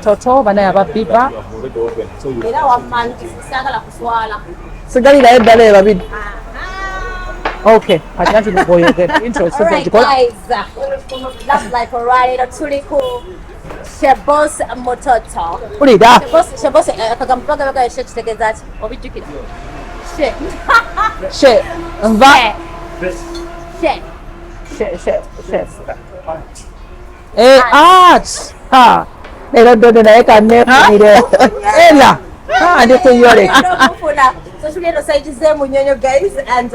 Toto bana ababiba era wammanyi sagala kuswala sigalira eddala ebabiri okay kati ngoyogera interesting guys that's like alright tuliku Shebos Mototo ulida Shebos akagamproga baka shekitegeza ati obijjukira she mva art era dodo naye kannefunire ela ndi kuyole so tuliendo site zemu nyonyo guys and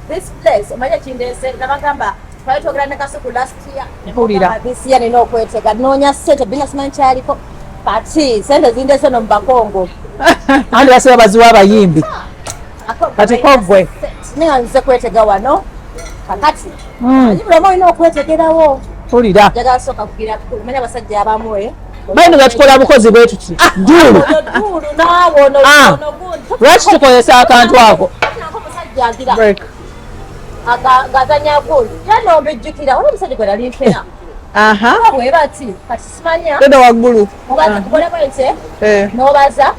this place omanya kindese nabagamba twalitogera ne kasuku last year mpulira this year nino okwetega nonya sente Bina simanyi kyaliko kati sente zindese no mubakongo andi basaba baziwa abayimbi kati kogwe ninga nze kwetega wano kakati ajibulamo ino okwetegerawo mpulira jaga soka kugira kumenya abasajja abamu bayino gatukola bukozi bwetu ki dulu nawo no lwaki tukozesa akantu ako break agazanya gulu yano mbejjukira wali musajja gwe nali mpena bwe bati kati simanya dodo waggulu kukola bwente nobaza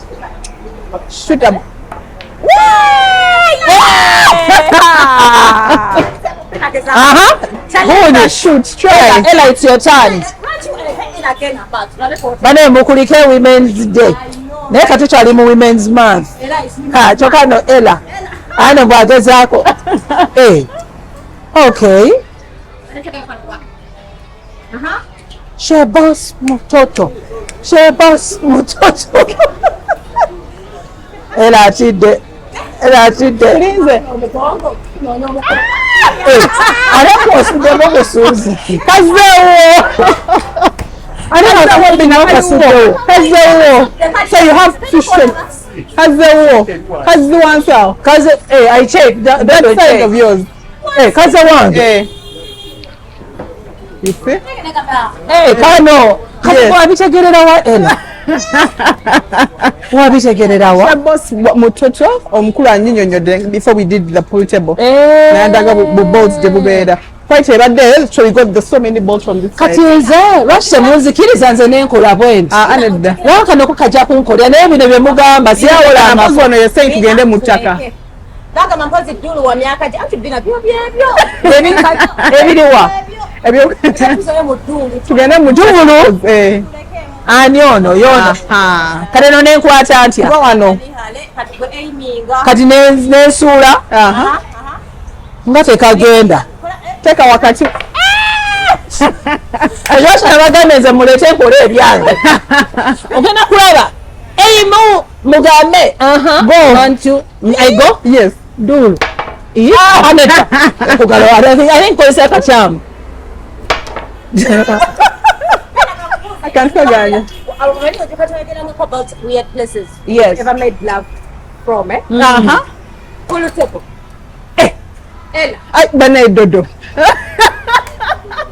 shuta Good, shoot, try. Ella, it's your turn. Bane mukulike Women's Day. Naye kati twali mu Women's Month. Kyokka no Ella. Ano bwagezaako. Okay. Shebos Mototo. Ella atidde. Linze. Arako osudde busuuzi. Kazeewo. Arako Bina wakasuddewo. Kazeewo. So you have to shake. Kazeewo. Kazi oneself. Kaze, I check. That side of yours. Kaze wange. You see? Kano. Kaze wabitegerera wa Ella. Wabitegerera wa? Shebos Mototo omukulu anyinyonyodde before we did the pool table. Nandaga bu bolts de bubeera. Quite ebadde so we got so many bolts from this side. Kati nze lwaki temunzikiriza nze nenkola bwenti. Anedda. Wakano kukajja kunkolera naye bino bye mugamba siyawola amafu ono ye saying tugende mu ttaka. Daga mampozi dulu wa miaka je ati Bina byo. Ebiriwa. Ebyo tugende mu dulu. Ani ono yona. Kale no nenkwata ntya. Kuba wano. Kati nensuula. Nga tekagenda. Teka wakati. Ajosha nabagamba nze muleete enkola ebyange. Ogenda kulaba. Eimu mugambe. Go. Want to I go? Yes. Dulu. Aneta. Kugalo I think ko isa kachamu. I can't forget. About weird places. Yes. Ever made love from Pool table. Ay bana dodo.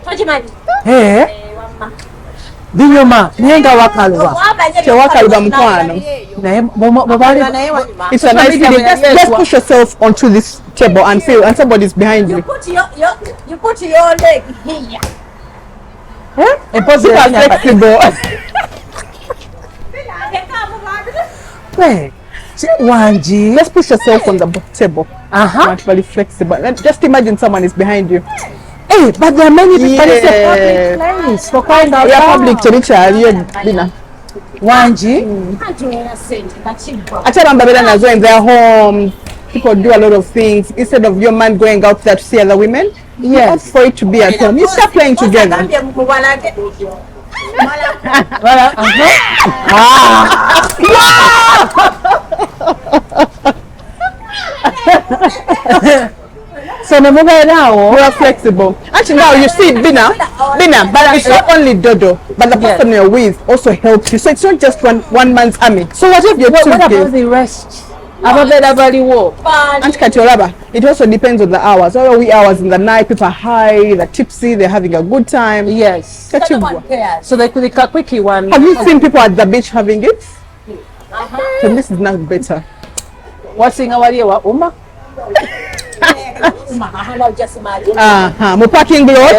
Tojimanyi. Binyuma nenga wakaluwa. Tewakaluba mukwano. Naye mobali. It's a nice feeling. Just push yourself onto this table and feel, and somebody's behind you. You put your leg here. Impossible Flexible. Wanji. Just push yourself on the table. Not very flexible. Just imagine someone is behind you. Hey, but there are many people. It's a public place. For kind of public territory. Bina. Wanji. Nazo in their home. People do a lot of things. Instead of your man going out there to see other women, yes, for it to be at home. You start playing together. So no now we are flexible. Actually, now you see Bina, but it's not only Dodo, but the person you're with also helps you. So it's not just one man's army. So what about the rest? It also depends on the hours. All wee hours in the night, people are high, they're tipsy, they're having a good time. Yes. So they could a quickie one. Have you seen people at the beach having it? So this is not better. What's in our year? Uma? Mu parking lot.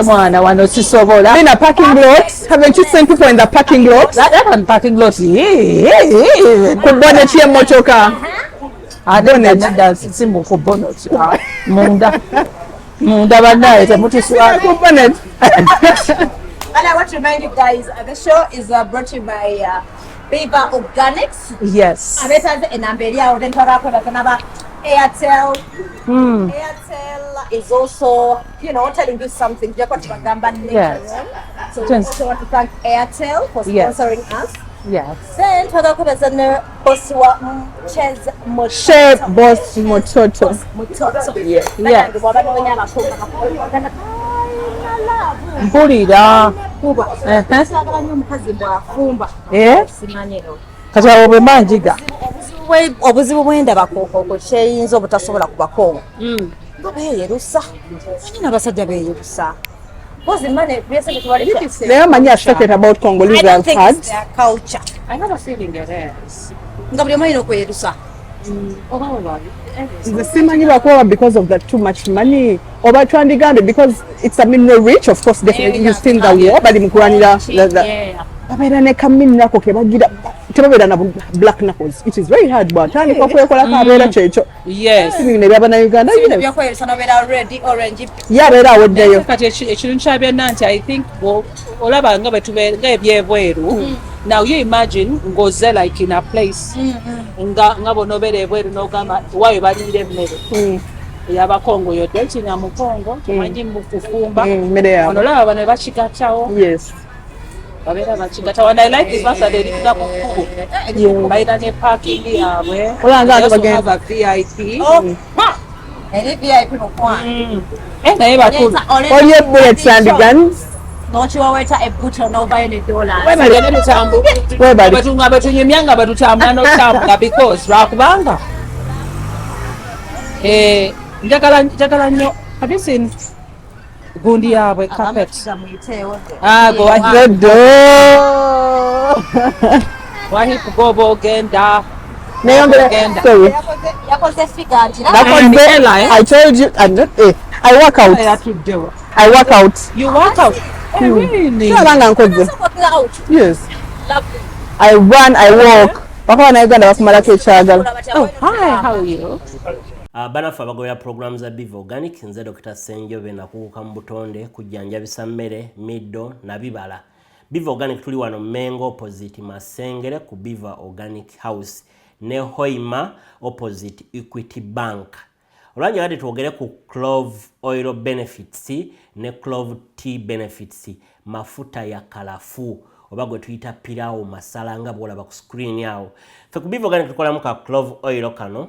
In a parking lot. Haven't you seen people in the parking lot? That parking lot. Could bonnet here motoka. I don't know that simu ku bonnet. Munda banaye temutiswa Could bonnet. And I want to remind you guys, the show is brought to you by Baibe Organics. yes Airtel is also, telling you something. Yes. So we also want to thank Airtel for sponsoring us. yes Then twagakozesa boss wa Chef Boss Mototo. mpulira kati awo bwe manjiga obuzibu bwendabako kyeyinza obutasobola kubako nga beeyerusa nyina abasajja beeyerusa Never many are started about Congolese I don't think had. it's their culture. I have a feeling it is Nga buli omu okweyerusa. The same money because of the too much money. Over Twandigande because it's a mineral rich, of course, definitely you still the war, but in Kuranira, the coming nako kebagira tebabera na black knuckles. It is very hard, but tani kwa kola kabera checho. yes Sibine byaba na Uganda yes. Byakweyesa nabera red, orange. Yeah, bera weddeyo. kati ekintu kyabya nanti I think olaba nga betubenga ebyebweru. Now you imagine ngoze like in a place nga bonobere ebweru n'ogamba wayo balire emmere yabakongo yodde kinyamukongo tumanyi mukufumba ono laba bano bakikatawo Yes. babera bakikatawo and I like the fact that they did that kuku bayina ne parking yaabwe Olanga bagenda VIP Eri VIP mukwana. naye bakulu All your bullets and guns. Nokiwaweta ebuto n'ovayo ne dollars. webatunga betunyumyanga betutambula n'okutambula because lwakubanga njagala nnyo have you seen gundi yaabwe carpet go ahead wahipugoba ogenda Sorry. Yakoze figure nti I told you I work out. I work out. you work out really Yes. I run, I walk. Papa na Uganda bakumala kekyagala. oh hi how are you Banafu abagobera programs za Baibe Organic nze Dr. Senjobe nakukuka mu butonde kujjanjabisa mmere middo na bibala. Baibe Organic tuli wano Mengo opposite Masengere ku Baibe Organic House ne Hoima opposite Equity Bank. Olwanya gadi tuogere ku clove oil benefits ne clove tea benefits mafuta ya kalafu oba gwe tuyita pirao masala nga bwolaba ku screen yawo. Fe ku Baibe Organic tukolamu ka clove oil kano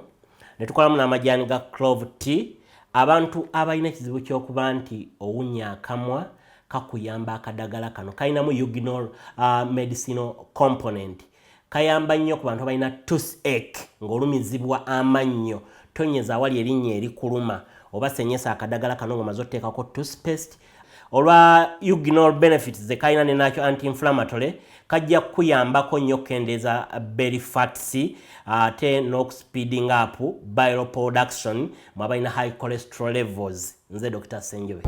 ne tukolamu n'amajani ga clove tea. Abantu abalina ekizibu ky'okuba nti owunya akamwa kakuyamba akadagala kano kalinamu eugenol medicinal component. Kayamba nnyo ku bantu abalina toothache ng'olumizibwa amannyo tonyeza awali erinnya erikuluma oba senyesa akadagala kano ng'omaze otteekako toothpaste. Olwa eugenol benefits ze kalina ne nakyo anti-inflammatory kajja kuyambako nnyo kendeeza belly fats ate n'okuspeeding up bile production mwabalina high cholesterol levels. Nze Dr. Senjobe.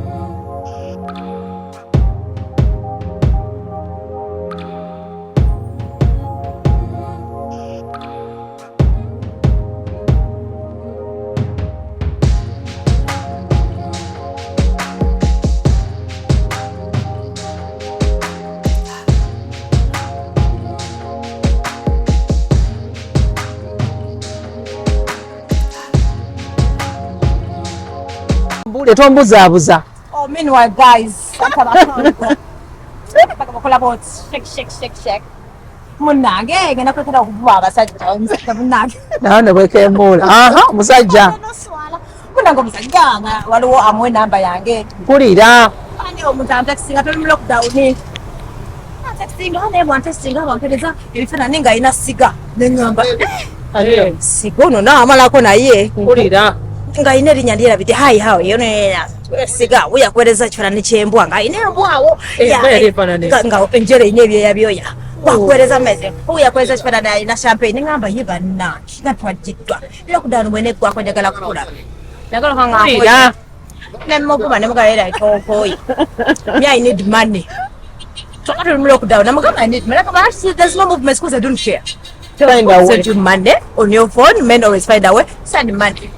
Tombuzaabuza. Oh, meanwhile, guys, shake. Munange, ngena kwetera okuvuba abasajja omusajja munange. Naone bwekembuula. Musajja. Munange omusajja nga waliwo amwe namba yange. Mpulira. Ani omuntu amtakisinga tuli mu lockdown. Amtakisinga ne mwantakisinga bampereza ebifaananyi nga alina siga n'engamba. Siga ono n'amalako naye. Mpulira. Nga ine erinnya lyerabidde hayi hawe yona siga yakuweereza ekifaananyi ky'embwa nga ine embwawo nga enjere ine ebyoya byoya wakuweereza meze yakuweereza ekifaananyi alina champagne ngamba ye bannange nga twajiddwa era kudaano bwene eggwako njagala kukulaba Nagala kanga. Nemukuba nemugalera itokoyi. Me I need money. So I don't look down. I need money. There's no movement because I don't share. Find a way. Send you money on your phone. Men always find a way. Send money.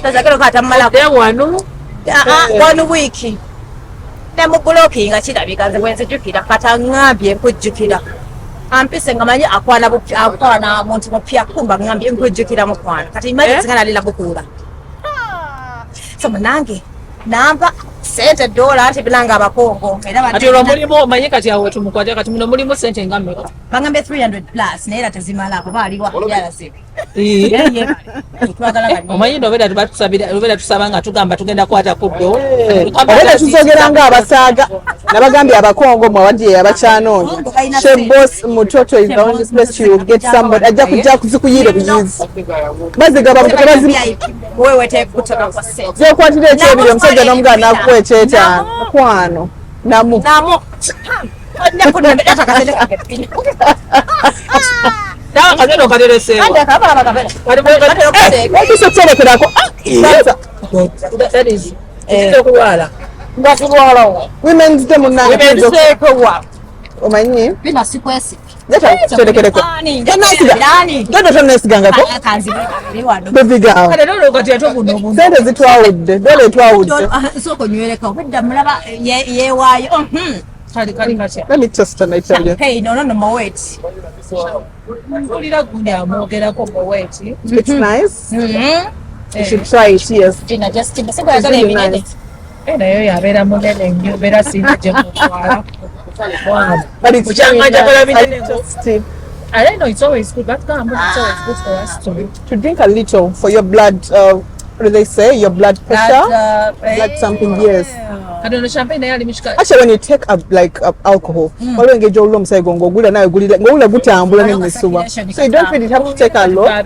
That's a girl 1 week. Nemukulokinga kirabika nze wenzijukira kata ngambye nkujjukira ampise nga manyi akwana muntu mupya kumba ngambye nkujjukira mukwana kati imagine zingana lila bukula so munange namba sente dola ati bilanga abakongo era ati mulimo omanyi kati awo tumukwata kati muno mulimo sente ngammeka bangambe 300 plus naye tezimala abo baliwa yalasebe omanyi nobera tusaba nga tugamba tugenda kwata kuddo obera tuzogera nga abasaaga nabagambye abakongo mwawadi abacyanonye shebos mutoto is the only place you will get somebody ajja kujja kuzikuyire buyizi bazigaba wewe tekutoka kwa sente zokwatira ekyebiri omusajja n'omugana nakuwa ekyetaano kwano namu kazeno kateresewa kisoterekerako okuwala women's day munange omanyi Bina sikwesi terekereko tonesigangako bevigaawo sente zitwawudde dola etwawudde sokonywereka obudda mulaba yewaayo let me test and I tell you hey no moweti mpulira gundi amwogerako moweti it's nice you should try it yes Bina just sigayagala ebinene nayo yabeera munene nnyo beera singa gye mutwala but it's I know it's always good, but it's always good for us to drink a little for your blood. What do they say? Your blood pressure? Blood something, yes. I don't know, champagne. Actually, when you take alcohol, so you don't take a lot.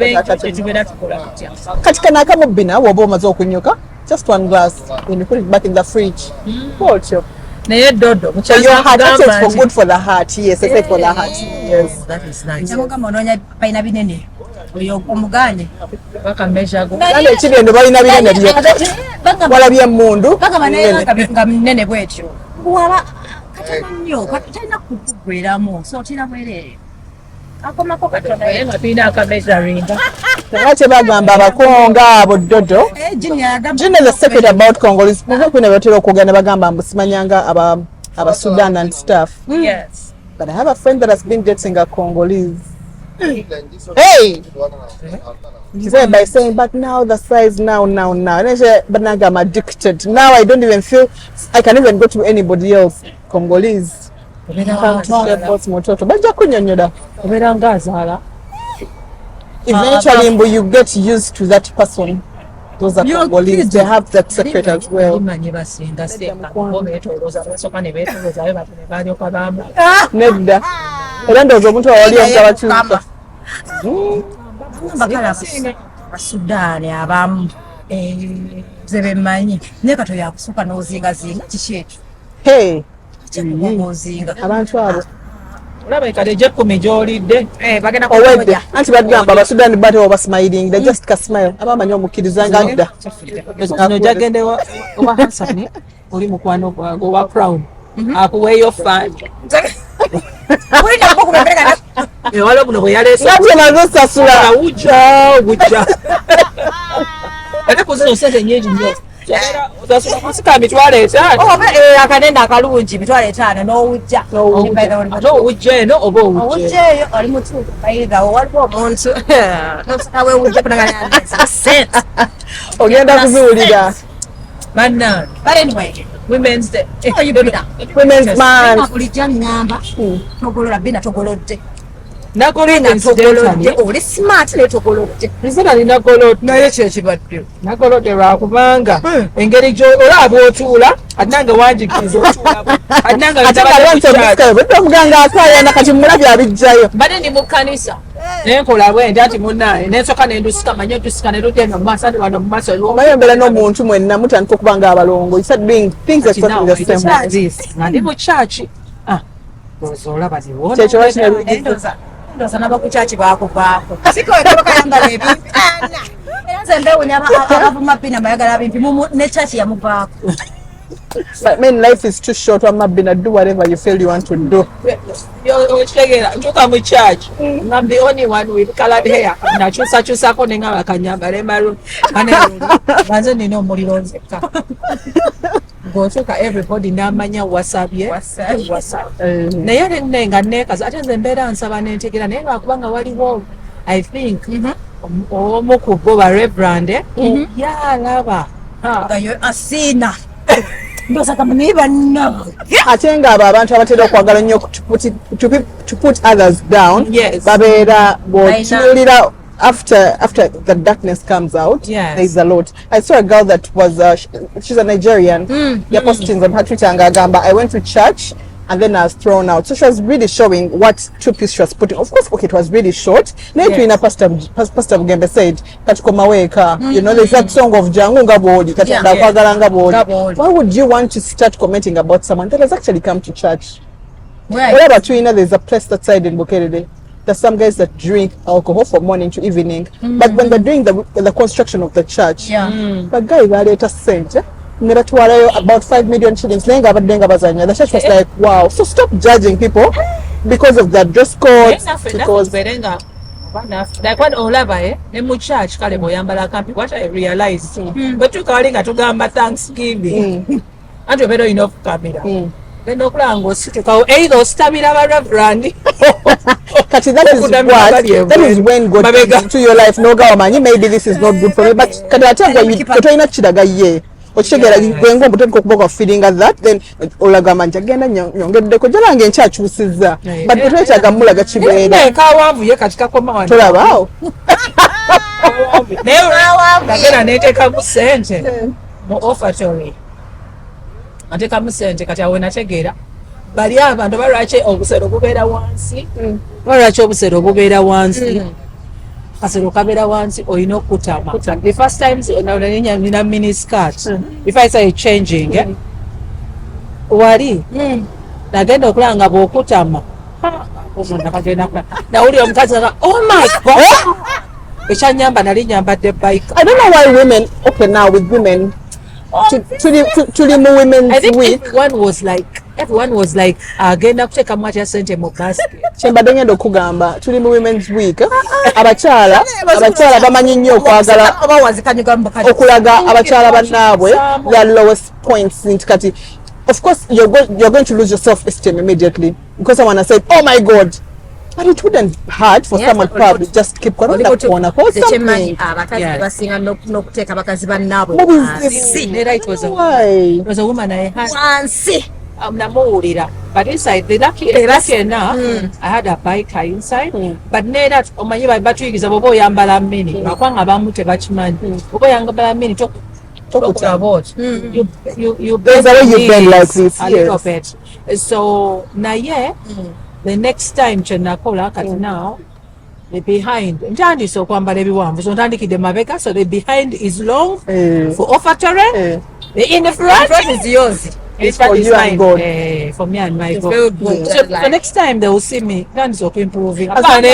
Just one glass and you put it back in the fridge. So your heart, it's for good for the heart. Yes, it's for the heart. Yes, that is nice. bagamba abakonga abo dodo Gina the secret about Congolese bagamba mbusimanyanga aba Sudan and stuff. Yes, but I have a friend that has been dating a Congolese. Hey, she said by saying but now the size now but now I'm addicted now. I don't even feel I can even go to anybody else Congolese. Eventually you get used to that person. Those are Congolese. They have that secret as well. Nedda. Era ndozo omuntu awali abakyuka. Sudani abamu zebemanyi nekato yakusuka nozinga kishekyo. Hey. Abantu abo olaba ekade je kumijolidde bagenda owedde anti bagamba abasudani bate oba smiling they just ka smile abamanyi omukirizanga dda no jagende wa Hasani oli mukwano gwago wa crown akuweyo fan wala buno bwe yaleesa ate nazo sasula ujja ate kuzino sente nyingi nnyo kusika mitwalo etaano akanenda akalungi mitwalo etaano n'owujja owujja eno oba owujja eyo oli mutuufu bayigawo waliwo omuntu nosakawe owujja kunagana ogenda kuziwulira manna but anyway women's day women's month bulijja ngamba togolola Bina togolodde nagolodde oli smart netogolodde nzina ninagolodde naye kyekibadde nagolodde lwakubanga engeri gyolaba otuula atinange wanjikiriza otuulaomuganga akayana kati mulabye abijjayo mbadde ndi mu kkanisa nenkola bwendi ati munnaye nensooka nendusika manye odusika neruddenga mu maaso ati wano mu maaso omaye mbeera n'omuntu mwenna mutandika okubanga abalongo nga ndi mu kyaki olaba kyekyo ndoza nabakukyaki bakuvaako sikoekabakayambala ebimpi But man, life is too short. I'm not gonna do whatever you feel you want to do. You're come to church. I'm the only one with colored hair. Go to everybody namanya WhatsApp ye. WhatsApp. Naye nenga neka ate nze mbeera nsaba nentegera naye lwakubanga waliwo I think omu ku bo ba rebrand yalaba asina ate nga abo abantu abatera okwagala nnyo to put others down babeera bw'otunuulira after the darkness comes out, there's a lot. I saw a girl that was she's a Nigerian. They're posting on her Twitter and Gagamba. I went to church and then I was thrown out. So she was really showing what two-piece she was putting. Of course, okay, it was really short. Then Pastor Gembe said, you know, there's that song of Jangunga Bodi. Why would you want to start commenting about someone that has actually come to church? What about you? You know, there's a place that side in Bukerere. There's some guys that drink alcohol from morning to evening, but when they're doing the construction of the church, the guy later sent about 5 million shillings. The church was like, wow. So stop judging people because of their dress code. Because like what olaba ne church kale boyambala kampi, what I realized but you calling atugamba Thanksgiving and you better enough camera. Then no klangos either stamina brand. That is when God comes into your life. No government, maybe this is not good for me. But can I tell you, you're chidaga ye. Going on to talk feeling at that, then Olagaman again and younger Kojala and church was that. But the rest of Gamula got you. Wow. No offertory. I take a message, Katawana. Bali abantu barache obusero bubeera wansi barache obusero bubeera wansi kasero kabeera wansi oyina okutama the first times nina mini skirt if I say changing wali nagenda okulanga bw'okutama nawulira omukazi oh my god ekyanyamba nali nyambadde bike. I don't know why women okay now with women to women's week everyone was like agenda kuteka mwacha sente mu basket chembadde ngenda okugamba tuli mu women's week abakyala bamanyi nnyo okwagala okulaga abakyala bannaabwe their lowest points nti kati of course you're going to lose your self-esteem immediately because someone has said oh my god, but it wouldn't hurt for someone probably just keep going that corner or something. It was a woman I had. But inside the lucky enough, I had a bike inside. But near that, on my battery is a boy yambala mini. Makwanga bamute batchman. Boy yambala mini talk about. You there's a way you bend like this. A little bit. So now the next time Chenakola cut now the behind Njani so kwambala ebiwamvu so ntandikide mabega so the behind is long for offertory. The in the front is yours. It's for you and God. For me and my God. So the next time they will see me, that's okay improving. Kakala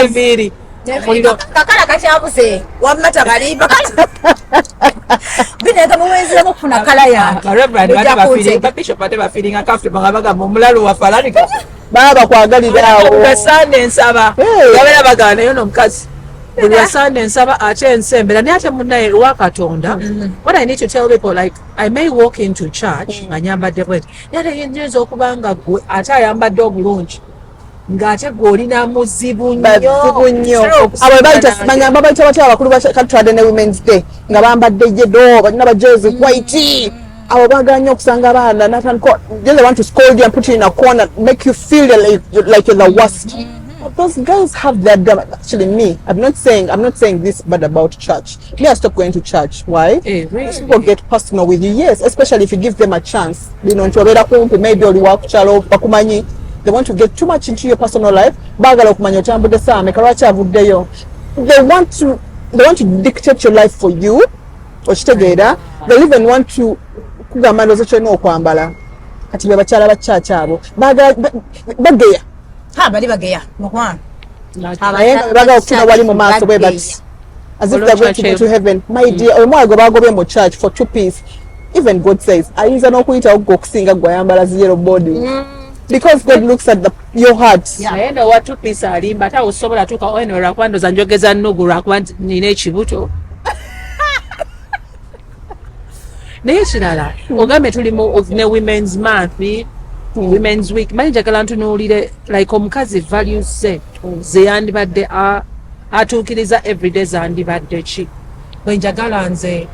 kachabuse wamata baliba bineka muwezi mufuna kala ya reverend bishop ateba feeling akafu bangabaga mumulalo wa falanika baba kwagalira awo Sunday nsaba yabera bagana yo nomukazi buli Sunday nsaba ate nsembera ne ate munnaye lwa Katonda. What I need to tell people, like I may walk into church nganyambadde bwete yale yenyezo okubanga gwe ate ayambadde obulungi ngate golina muzibu nnyo abo bayita batya abakulu bakatwade ne women's day nga bambadde jedo balina bajezi white abo baganya okusanga abaana natandika they want to scold you and put you in a corner, make you feel like you're the worst. But those girls have their drama. Actually, me, I'm not saying this bad about church. Me, I stopped going to church. Why? Really? People get personal with you. Yes, especially if you give them a chance. You know, maybe only work chalo bakumanyi. They want to get too much into your personal life. Bagala kumanyo chambude sa mekaracha avudeyo. They want to dictate your life for you. Ochitegera. They even want to kugamba ndozo kyo n'okwambala. Kati be bakyala ba church abo. Bageya. Bali bageya mukwana baga okufuna wali mu maaso bwe bati as if they're going to go to heaven. My dear, omwana gwe bagobe mu church for 2 piece. Even God says, ayinza n'okuyita ogwo okusinga gwe ayambala zero body. Because God looks at your heart. Naye no wa 2 piece alimba ate osobola tuka eno lwakwandoza njogeza nnugu lwakuba nina ekibuto. Naye kirala ogambe tuli ne women's month, women's week, manyi njagala ntunuulire like omukazi values ze yandibadde atuukiriza everyday zandibadde ki. Bwe njagala nze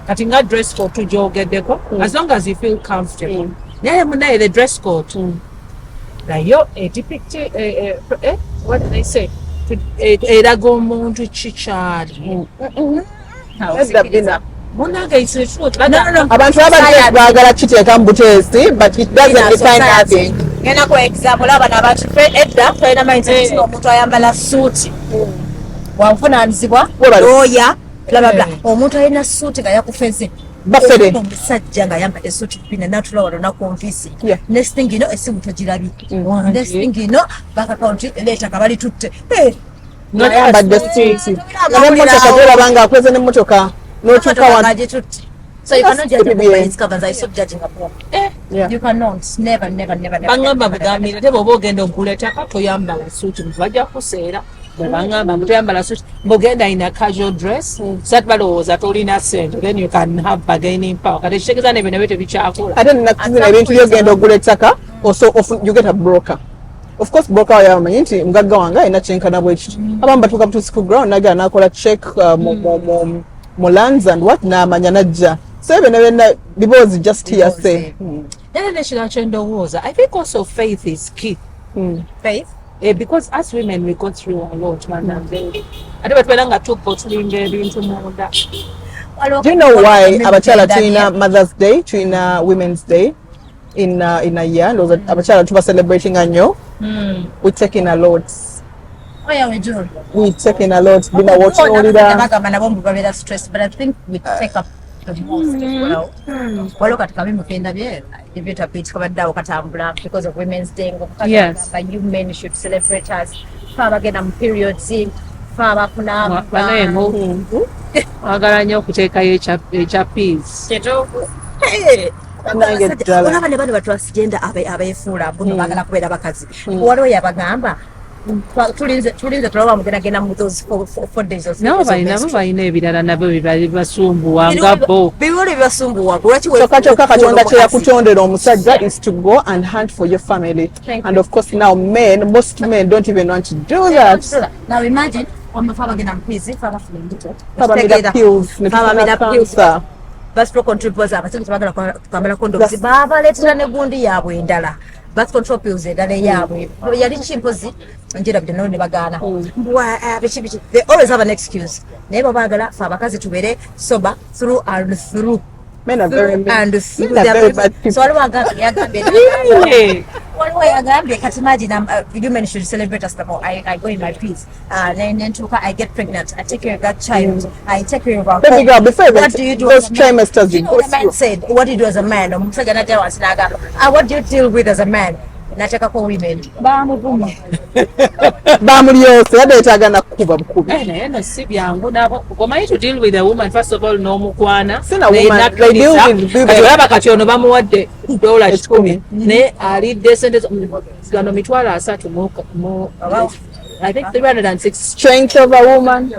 kati nga dress code tugyogeddeko as long as you feel comfortable. Naye munaye the dress code nayo edipicti what did they say eraga omuntu kikyali. Abantu abadde baagala kiteeka mu buteesi but it doesn't define nothing. Ngenda ku example abana abantu edda tulina mindset omuntu ayambala suuti wanvunaanyizibwa looya blabla omuntu alina suuti nga yakufeze Bafere omusajja nga ayambadde suuti Bina natula wano nakonfisi next thing esimu togirabye next thing bakakonti leeta kabali tutte ayambadde suuti n'emmotoka gyolabanga akweze n'emmotoka n'okyuka wantu. So you cannot judge a book by its covers. I stop judging a book. You cannot. Never. Bangamba bugambira te bw'oba ogenda okuleetako toyambala suuti muntu bajja kuseera bwebangamba mutoyambala suuti mbogenda in a casual dress sat balowooza tolina ssente then you can have bargaining power kati ekitegeeza nebyo nabyo tebikyakola ate nakuzina ebintu byogenda ogula ettaka also you get a broker. Of course broker oyo amanyi nti mugagga wange alina kyenkana bwekiti abamu batuuka butuusi ku ground nagera nakola check mu lands and what n'amanya najja. So ebyo nebyo because just hearsay. Nene nekirala kye ndowooza I think also faith is key. Faith? Because as women we go through a lot ate batubera nga tubotulinga ebintu munda. Do you know why abakyala tulina Mother's Day tulina Women's Day in a year abakyala tuba celebrating nnyo? We take in a lot. Oh yeah, we do. We take in a lot. Bina watching only that. Stress, but I think we take up the most as well. Walo katika mimi mpenda bye ibita pitch kama dawo katambula because of Women's Day. Yes. But you men should celebrate us. Faba gena periods faba kuna agala nnyo okuteekayo ekya peace. Olaba ne bano batu asijenda abeefuula buno bagala kubeera bakazi. Waliwo yabagamba tulinze tulaba mugenda mu those 4 days or so. Nabo balina ebirala nabo bibasumbuwa nga bo. Bibole bibasumbuwa. Kyokka Katonda kye yakutondera omusajja is to go and hunt for your family. And of course now most men don't even want to do that. Now imagine faba gena mpizi faba fulendito. Faba mida pills. Birth control abasajja bagala kwambala condoms babaletera ne gundi yaabwe endala birth control pills endala yaabwe yali chimpozi njira bino ne bagana bichi they always have an excuse naye bagala fa abakazi tubere sober through and through. Men are very bad people. So waliwo agambye kati imagine women should celebrate us more. I go in my peace then I get pregnant, I take care of that child, I take care of our baby girl before what do you do those trimesters you know the man said what do you do as a man what do you deal with as a man nataka ko women bamuvuma bamuliyose yadetaaga nakukuba bukubi naye no si byangu nabo omanyi to deal with a woman first of all n'omukwana kati ono bamuwadde $10 ne alidde sente zano mitwalo 3 mu I think 306 strength of a woman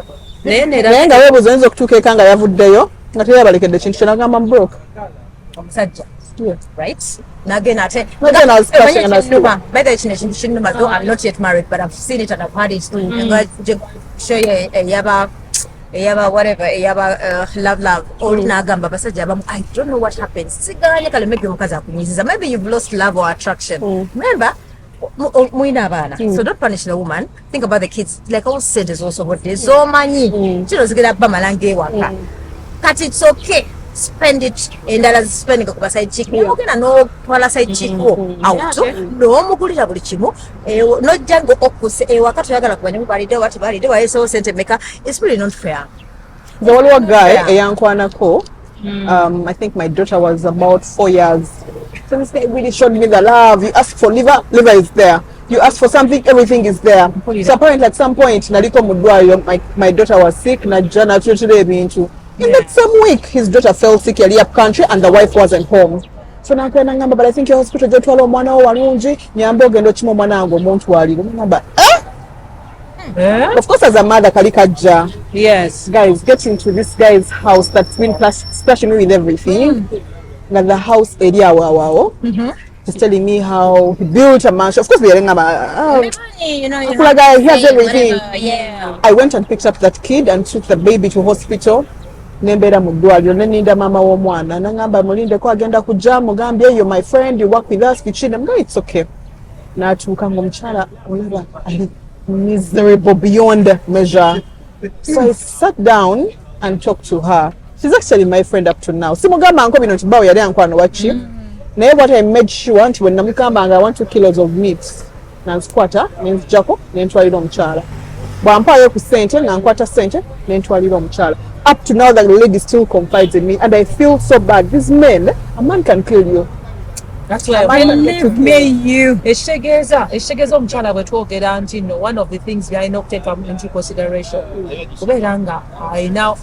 naye nga weebuuza oyinza okutuuka eka nga yavuddeyo nga teyabalekedde kintu kyenagamba mbroke omusajja right nagena ate by the chin though I'm not yet married but I've seen it and I've heard it show yaba whatever yaba love all nagamba basajja abamu I don't know what happens siganye kale maybe omukazi akunyiziza maybe you've lost love or attraction remember muina abana so don't punish the woman, think about the kids like all said is also what they so manyi kino zigera bamalange waka kati it's okay spend it endala spending ku side chick ogenda no twala side chick out no mukulira buli kimu no jango okuse wakati yagala kubanya mubalide wati balide wa so sente maker it's really not fair. The one guy eyankwanako I think my daughter was about 4 years. So this guy really showed me the love. You ask for liver is there. You ask for something, everything is there. So apparently at some point, naliko mudwaliro, my daughter was sick, najja natuletera ebintu. In that same week, his daughter fell sick, yali up country, and the wife wasn't home. So nakwenda ngamba, but I think your hospital gyotwala omwana wo walungi, nyambe ogenda okima omwana wange omuntwalire. Ngamba, Of course, as a mother, Kalikajja. Yes. Guys, get into this guy's house that's been splashing me with everything. Now the house area, wow. He's telling me how he built a mansion. Of course, we are about he has everything. Yeah. I went and picked up that kid and took the baby to hospital. Nembera mudwaliro neninda mama w'omwana nangamba mulinde ko agenda kujja mugambye you're my friend, you work with us kichine. I'm going, it's okay. Natuuka ng'omukyala olaba ali miserable beyond measure. So I sat down and talked to her. She's actually my friend up to now. Simugamba nko bino tibawo yali ankwano wachi. Naye what I made sure nti when namugambanga I want 2 kilos of meat nanskwata nenzijako nentwalira omukyala. Bwampaayo ku ssente nankwata ssente nentwalira omukyala. Up to now, the lady still confides in me, and I feel so bad. These men, a man can kill you. That's why believe me, you. Eshegeza omukyala bwe twogera nti no, one of the things byalina okuteeka into consideration. Kubeera nga alina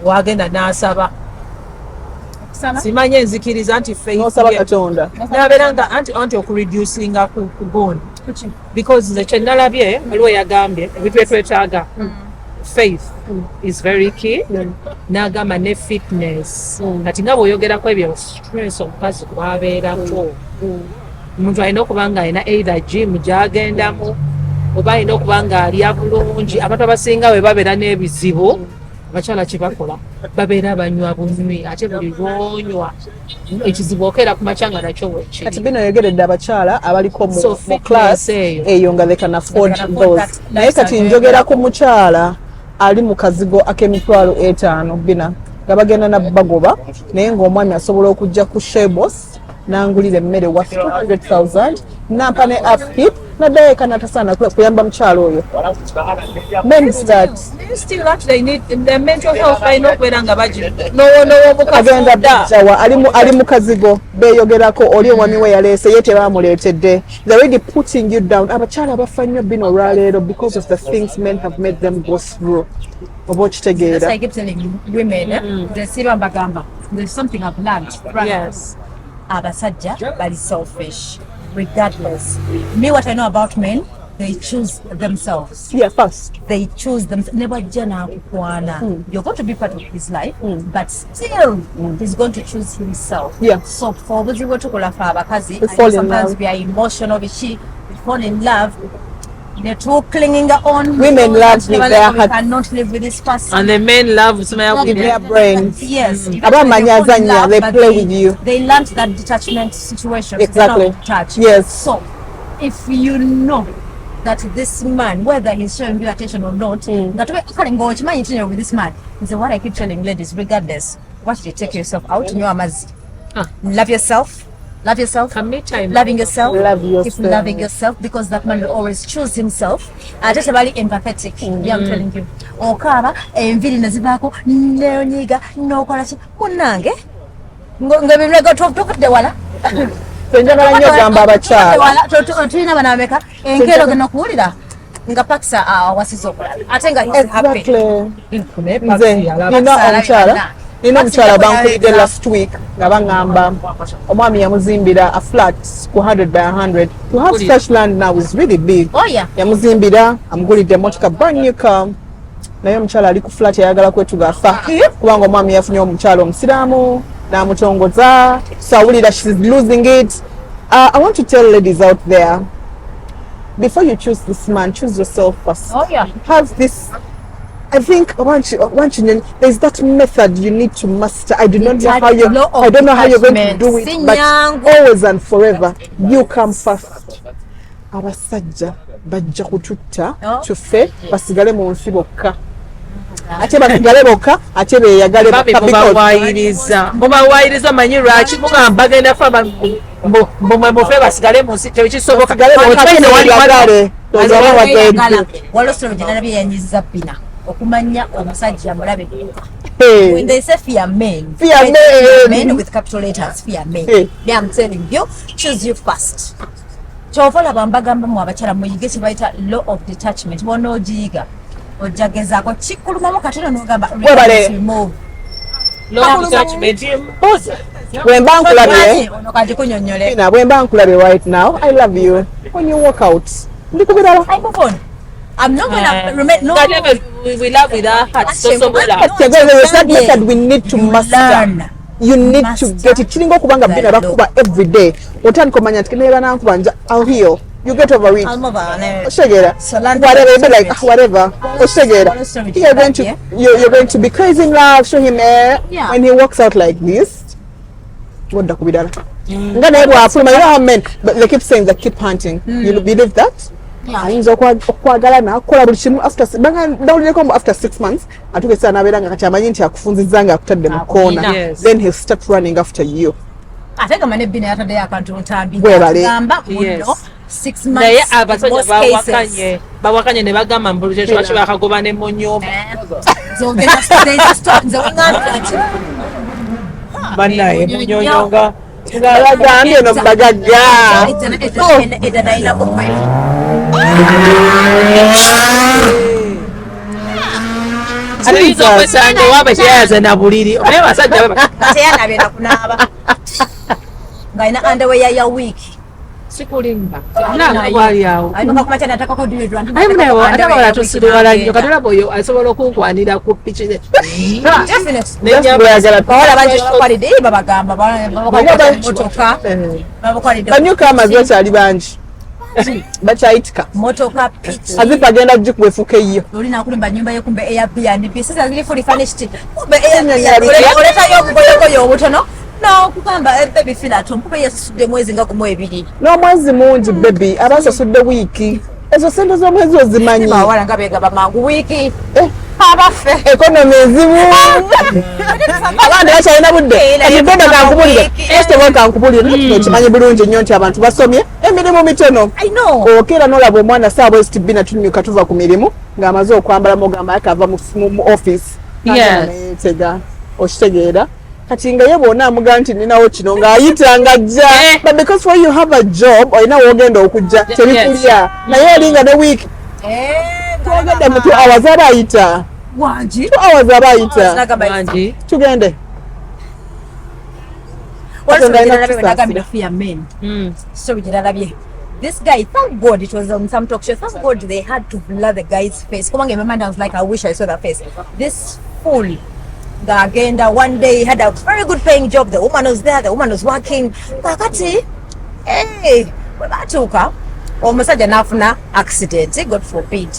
wagenda n'asaba. Simanye nzikiriza nti faith. N'osaba Katonda. Nabeera nga anti okureducinga ku bond. Because nze kye nalabye waliwo yagambye ebintu twetaaga. Faith is very key. N'agamba ne fitness. Kati nga bw'oyogerako ebyo stress omukazi kwabeerako. Omuntu alina okuba nga alina either gym gy'agendamu oba alina okuba nga alya bulungi. Abantu abasinga bwe babeera n'ebizibu abakyala kye bakola babeera banywa bunywi ate buli lwonywa ekizibu okeera ku makya nga nakyo weekiri. Kati Bina oyogeredde abakyala abaliko mu class eyo nga they can afford those. Naye kati njogera ku mukyala ali mu kazigo ak'emitwalo 5 Bina nga bagenda nabagoba naye ng'omwami asobola okujja ku Shebos n'angulira emmere wa 200,000 nampa ne upkeep naddayo eka natasaana kuyamba mukyala oyo. Men start still actually need the mental health balina okubeera nga agenda bjawa ali mu kazigo beeyogerako oli omwami we yaleese ye tebamuleetedde. They're already putting you down. Abakyala bafa nnyo Bina olwaleero because of the things men have made them go through. Oba okitegeera. That's why I keep telling women, there's something I've learned. Right? Yes. Abasajja bali selfish regardless. Me, what I know about men, they choose themselves. Yeah, first. They choose them. Never jana kukwana. You're going to be part of his life, but still, he's going to choose himself. Yeah. So for those who go to Kolafabakazi, sometimes we are emotional. We fall in love. They're too clinging on. Women love with their heart. Cannot live with this person. And the men love with their brains. Yes. They play with you. They learned that detachment situation. Exactly. Yes. So, if you know that this man, whether he's showing you attention or not, that way you can go with this man. Is what I keep telling ladies, regardless. What you take yourself out, love yourself. Love yourself. Loving yourself. Keep loving yourself because that man will always choose himself. Just very empathetic. Yeah, I'm telling you. Okaba enviri nazibako neonyiga nokola ki munange ngabimle go talk de wala. Njagala nnyo gamba abakyala. Tulina bana ameka enkero geno kuwulira nga pakisa awasiza okulala ate nga he's happy. Nina omukyala bankulidde last week nga baŋŋamba omwami yamuzimbira a flat ku 100 by 100. To have such land now is really big. Oh yeah. Yamuzimbira amugulidde emotoka brand new car. Naye omukyala ali ku flat yayagala kwetuga afa kubanga omwami yafunye omukyala omusiraamu n'amutongoza. So awulira she's losing it. I want to tell ladies out there, before you choose this man, choose yourself first. Oh yeah. Have this. I think once you there's that method you need to master. I don't know how you're going to do it, but always and forever you come first. Abasajja bajja kututta tufe basigale mu nsi bokka. Ate basigale bokka ate beeyagale bokka manyi lwaki mugamba bagenda fa mufe basigale mu nsi tekisoboka. Walosolo gye nalabye yanyiza Bina okumanya omusajja mulabe. When they say fear men with capital letters, fear men. Yeah, I'm telling you, choose you first. Chovola bambagamba mu abakyala muyige kye bayita law of detachment wonoogiyiga ojjagezaako kikkulumamu katono n'ogamba remove law of detachment bwe mba nkulabye ono kagikunyonnyole Bina bwe mba nkulabye right now I love you when you walk out ndi kubirala I move on. I'm not gonna remain no we love with our hearts so that method we need to master. You need to get it. Kiringo kubanga Bina bakuba every day. Otandika omanya nti neeba nankuba nja I'll heal. You get over it. I'll move on. Oshegera. Whatever, you be like whatever. Oshegera. You're going to be crazy in love. Show him when he walks out like this. What da kubidala. Nga naye bwafuluma, you know how men, but they keep saying that keep hunting. You believe that? Ayinza okwagala nakola buli kimu after 6 months atuke nabeera nga kati amanyi nti akufunzizza nga akutadde mu koona then he'll start running after you. Ate gamba ne Bina yataddeyo akantu ntambi gamba muno 6 naye months abasajja bawakanye ne bagamba mbuluje lwaki bakagoba ne mu nyumba bannaye munyonyonga ng'abagambye no Abagaga. ayinza okwesanga ewaba kyeyayaza na buliri naye basajja teyanabeera kunaaba ng'alina underwear ya wiiki sikulimba nabwali awo ayimnayeataka tusiriwala nnyo katolaba oyo asobola okunkwanira ku piki babagamba banyuka amazi bakyali bangi bakyayitika motoka azipa agenda kugikuba efuuka eyo olina kulimba nyumba ye kumbe Airbnb sasa zili fully furnished kumbe oletayo obugoyogoyo obutono n'okugamba baby feel at home kuba yasasudde mwezi nga gumu ebiri n'omwezi mungi baby aba asasudde wiiki ezo sente z'omwezi ozimanyi bawala nga begaba mangu wiiki abaffe ekonomi ezibu abantu bakyalina budde emibebe kankubulire esitebo kankubulire okimanyi bulungi nnyo nti abantu basomye emirimu mitono okera n'olaba omwana saabwe esti Bina tunyuka tuva ku mirimu ng'amaze okwambala mugamba yakava mu office nayetega okitegeera kati nga ye bwona amugamba nti ninawo kino ng'ayita ng'ajja but because when you have a job olina woogenda okujja tebikulya naye olinga ne wiiki twogedde mu 2 hours aba ayita 2 hours aba ayita tugende this guy, thank God it was on some talk show. Thank God they had to blur the guy's face. Come on, in my mind I was like, I wish I saw that face. This fool, the agenda, one day he had a very good paying job. The woman was there, the woman was working. Kakati, hey, batuka, Abasajja nafuna accident, God forbid.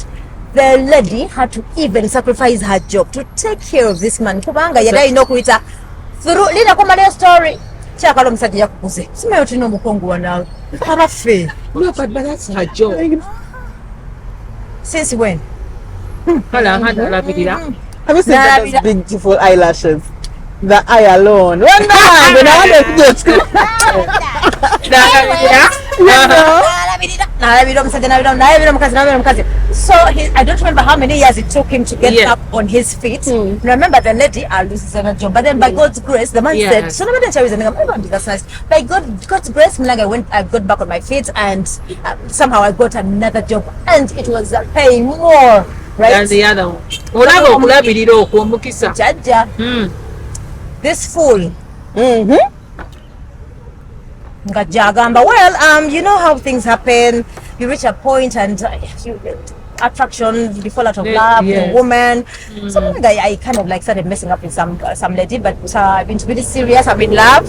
The lady had to even sacrifice her job to take care of this man. Kubanga yadai no kuita through lina kwa story. Chakalo Abasajja yakukuze. Sima yote no mukongo wana. Arafe. No, but that's her job. Since when? Have you seen those beautiful eyelashes? The eye alone. Well, so I don't remember how many years it took him to get up on his feet. Remember the lady, I'll lose his job. But then by God's grace, the man said, so that's nice. By God's grace, I got back on my feet and somehow I got another job and it was paying more. Right? Than the other one. Jaja. This fool. Well, you know how things happen. You reach a point and attraction, you fall out of love with a woman. So one day I kind of like started messing up with some lady, but I've been really serious. I'm in love.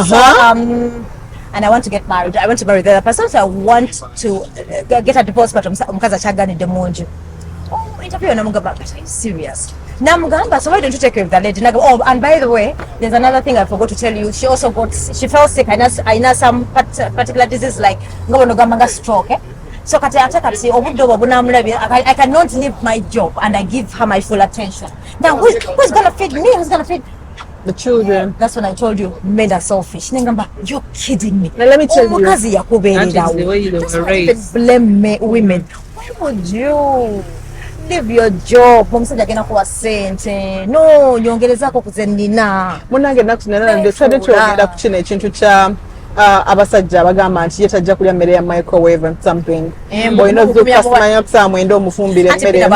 So, and I want to get married. I want to marry the other person. So I want to get a divorce, but interview and I'm serious. Namugamba, so why don't you take care of the lady? Oh, and by the way, there's another thing I forgot to tell you. She fell sick. I know some particular disease like stroke. So I cannot leave my job and I give her my full attention. Now who's gonna feed me? Who's gonna feed the children? That's when I told you men are selfish. You're kidding me. Now let me tell you. That is the way you were raised. Blame women. Why would you leave your job? Omusajja agenda kuwa sente. No, nyongerezako kuze nina. Munange nakusinana ndio twende twogera ku kino ekintu kya abasajja abagamba nti yetajja kulya mmere ya microwave and something olina ozuuka simanya kusaawa mwenda omufumbira emmere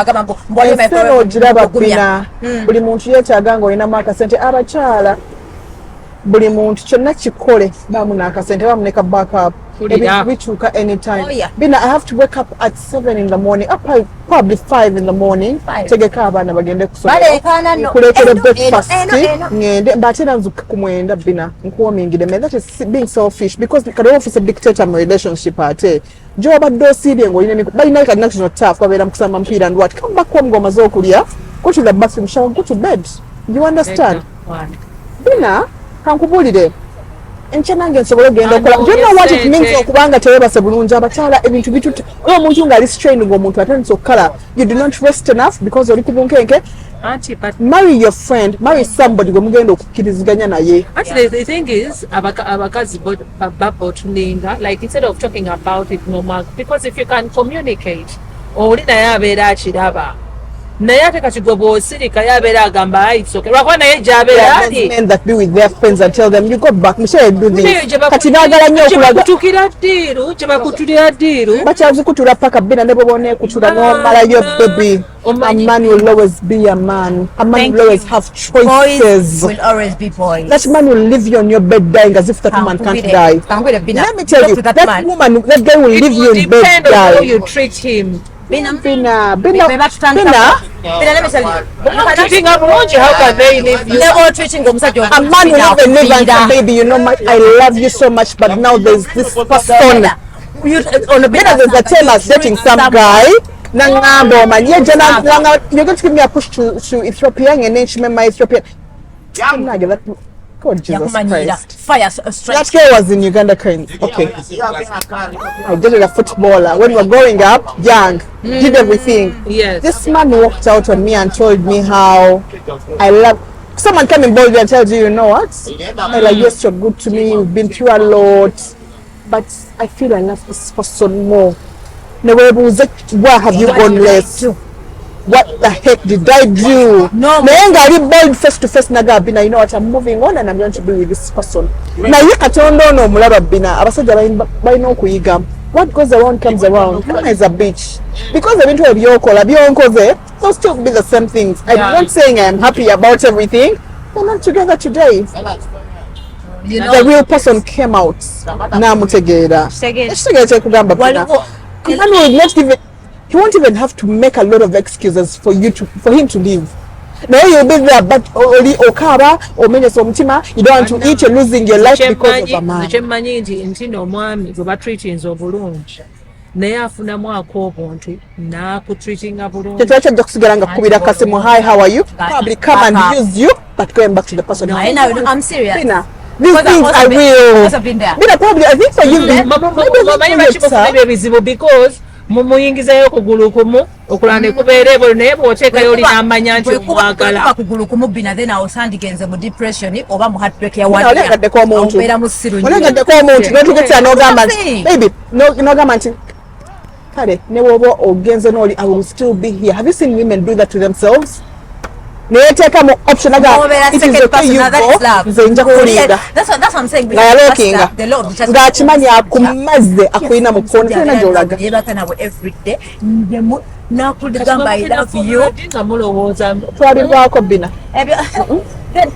ensero ogiraba Bina buli muntu yeetaaga nga olinamu akasente abakyala buli muntu kyonna kikole baamu n'akasente baamu ne ka backup ebintu bituuka anytime Bina I have to wake up at 7 in the morning up probably 5 in the morning tegeka abaana bagende kusomera kuleekera breakfast ngende mbate nanzuka ku 9 Bina nkuwomingire me that is being selfish because kali office dictator mu relationship ate gy'obadde osiibye ng'olina balina kali national staff babeera mu kusamba mpaira and what come back home ng'omaze okulya go to the bathroom shower go to bed you understand Bina kankubulire enkya nange nsobole ogenda okola do you know what it means okubanga tewebase bulungi abakyala ebintu bitutte omuntu ng'ali strained ng'omuntu atandise okukala you do not rest enough because oli ku bunkenke marry your friend marry somebody gwe mugenda okukkiriziganya naye actually the thing is abakazi babotulinga like instead of talking about it normal because if you can communicate oli naye abeera akiraba naye ate kati gwe bw'osirika yabeera agamba ayisoke lwakuba naye gy'abeera ali men that be with their friends and tell them you go back Michelle do this kati baagala nnyo okulaga kyebakutulira ddiiru bakyazikutula paka Bina ne bw'oba oneekutula n'omalayo baby a man will always be a man will always have choices will always be boys that man will leave you on your bed dying as if that woman can't die let me tell you that guy will leave you in bed depend on how dying you treat him Bina let me tell you treating up mungi how can they leave you they're all treating omusajja a man will even live and say baby you know I love you so much but now there's this person on a Bina there's a time I was dating some guy nangamba omanye jana you're going to give me a push to Ethiopia and then she made my Ethiopian God Jesus Christ. Fire strike. That girl was in Uganda crying. Okay. I dated a footballer when we were growing up, young, did everything. Yes. This man walked out on me and told me how I love. Someone came in boldly and tells you, you know what? I'm like, yes, you're good to me. We've been through a lot, but I feel I love this person more. Where have you gone less? What the heck did I do? No. I bold face to face naga Bina, you know what, I'm moving on and I'm going to be with this person. Na ye katondo no mulaba Bina, abasajja balina okuyiga. What goes around comes around. Mama is a bitch. Because ebintu ebyokola byonkoze, they'll still be the same things. I'm not saying I'm happy about everything. We're not together today. You know, the real person came out. Namutegeera. Ekitegeera kyekugamba Bina. Man will not even he won't even have to make a lot of excuses for him to leave. Now you'll be there, but only okaba or menyesa omutima, you don't want to eat, you're losing your life because of a man. Kyemmanyi nti omwami gwe batreatinze obulungi naye afunamu ak'obuntu n'akutreatinga bulungi. Kyekyo kusigala nga kubira kasimu, hi, how are you? Probably come and use you, but going back to the person. No, I'm serious. Bina, these things are real. Bina, probably, I think for you, maybe ebizibu because mumuyingizayo okugulu kumu okulala ne kubeera ebyo naye bw'oteekayo olina amanya nti omwagala kugulu kumu Bina then awo sandigenze mu depression oba mu heartbreak ya olegaddeko omuntu n'otugesa n'ogamba nti baby n'ogamba nti kale ne bw'oba ogenze n'oli I will still be here. Have you seen women do that to themselves? Neyeteeka mu option aga it is okay you go nze nja kuliga that's what I'm saying ng'akimanyi akumaze akuyina mu kkono tena gy'olaga yebaka nabo every day nakugamba I love you nga mulowooza twalivaako Bina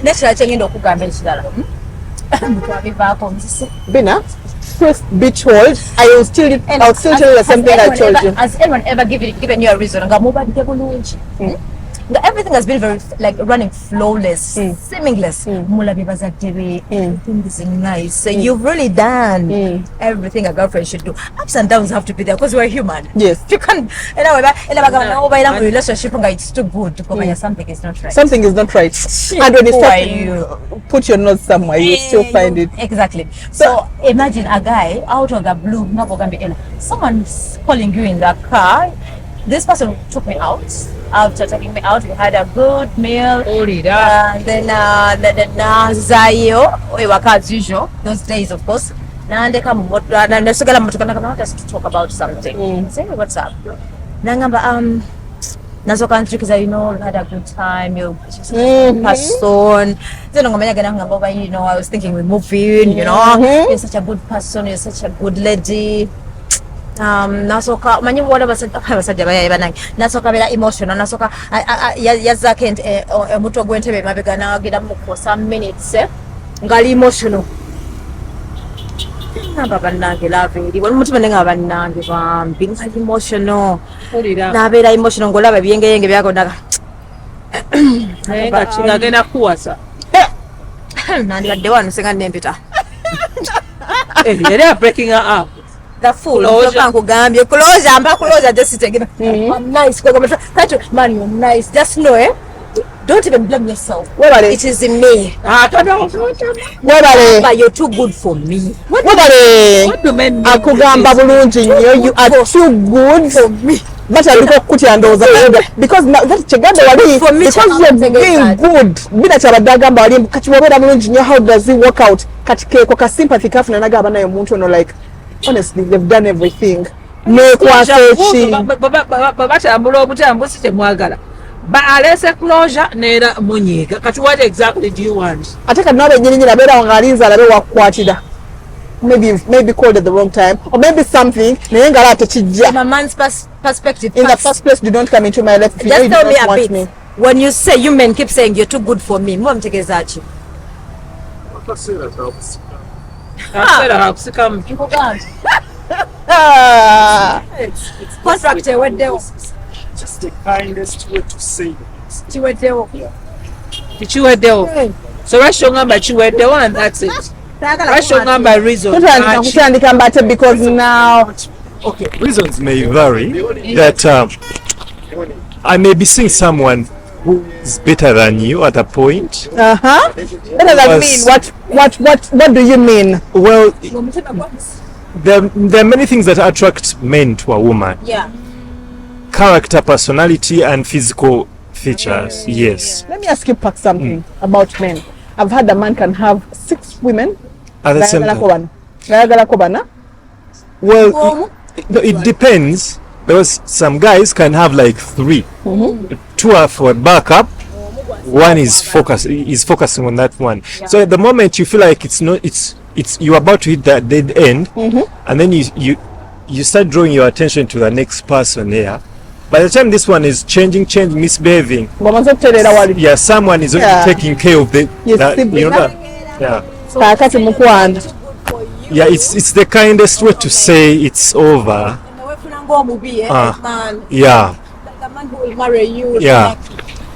nekirala kyengenda okugamba ekirala twalivaako mpisi Bina first be told I'll still tell you the same thing I told you. Has anyone ever given you a reason nga mubadde bulungi everything has been very running flawless, seamless. Mulabi bazadde be, everything is nice. So you've really done everything a girlfriend should do. Ups and downs have to be there because we're human. Yes. You can't. And relationship it's too good to come something is not right. Something is not right. And when you start to put your nose somewhere, you still find it. Exactly. So imagine a guy out of the blue, someone's calling you in the car. This person took me out. After taking me out, we had a good meal. Then Zayo, we were as usual, those days of course. Nande come what let's talk about something. Say what's up? Nangamba nazo country because you know had a good time, you just person. Then you know, I was thinking we move in, you know, you're such a good person, you're such a good lady. Nasoka manyi wala abasajja bayabanange nasoka bela emotional nasoka yazake omuto gwentebe mabega nagira mu for some minutes ngali emotional namba bannange laveri wali mutima nenga bannange bambi ngali emotional nabera emotional ngolaba byengeyenge byagondaga nenga kigagenda kuwasa nandi badde wano senga nempita yali breaking her up. The fool, closure, just again. I'm nice, man, you're nice. Just know, don't even blame yourself. It is in me. But you're too good for me. What do men mean? You are too good for me. But I look because that's for me because you're being good. Bina chabadaga mbali kachibobera mulungi how does it work out? Kwa sympathy kafuna naga abana yomuntu no like honestly they've done everything. No kwasechi. Baba chambulo obutambusi temwagala. But alese closure nera munyiga. Kati what exactly do you want? Ataka nabe nyinyi nabera wangalinza labe wakwatida. Maybe called at the wrong time or maybe something nengala atachijja. From a man's perspective. In the first place you don't come into my life. Just tell me a bit. Me. When you say you men keep saying you're too good for me, mwa mtegezachi. Just the kindest way to say it. So rush your number chiwedewo and that's it. Rush your number reason. Because now okay, reasons may vary that I may be seeing someone who is better than you at a point. Better than me. What do you mean? Well, there are many things that attract men to a woman. Yeah. Character, personality, and physical features. Yes. Let me ask you something about men. I've heard a man can have 6 women. At the same time. Well, it depends. Because some guys can have like 3. 2 are for backup. One is focusing on that one. Yeah. So at the moment you feel like it's you're about to hit that dead end, and then you start drawing your attention to the next person here. By the time this one is changing, misbehaving, yeah, someone is already taking care of the yeah, it's the kindest way to say it's over. Yeah. The man who will marry you. Yeah.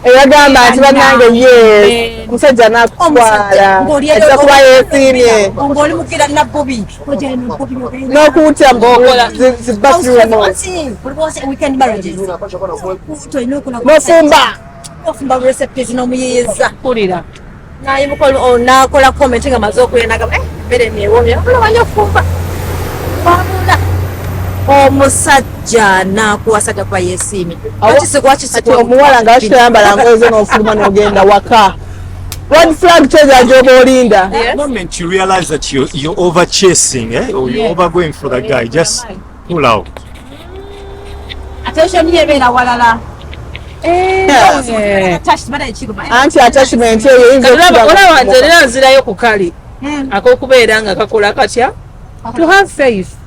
Eyagamba ati banange ye musajja nakutwala etakuba yesimye ngoli mukira na Bobby nokuta mbokola zibasirumo weekend marriages nofumba recipes nomuyeza kulira naye mukolo nakola comment nga mazo okuyenaga mbere newomya olabanyofumba wabula omusajja nakuwasajja kwa yesimi ati omuwala nga bakitayambala ngozo n'ofuluma n'ogenda waka. Red flag cheza jobo olinda. The moment you realize that you're over chasing, or you're over going for the guy, just pull out. Attention yebera walala. Anti attachment eyo yinza olaba nze nzirayo ku kali ak'okubeera nga kakola katya to have faith.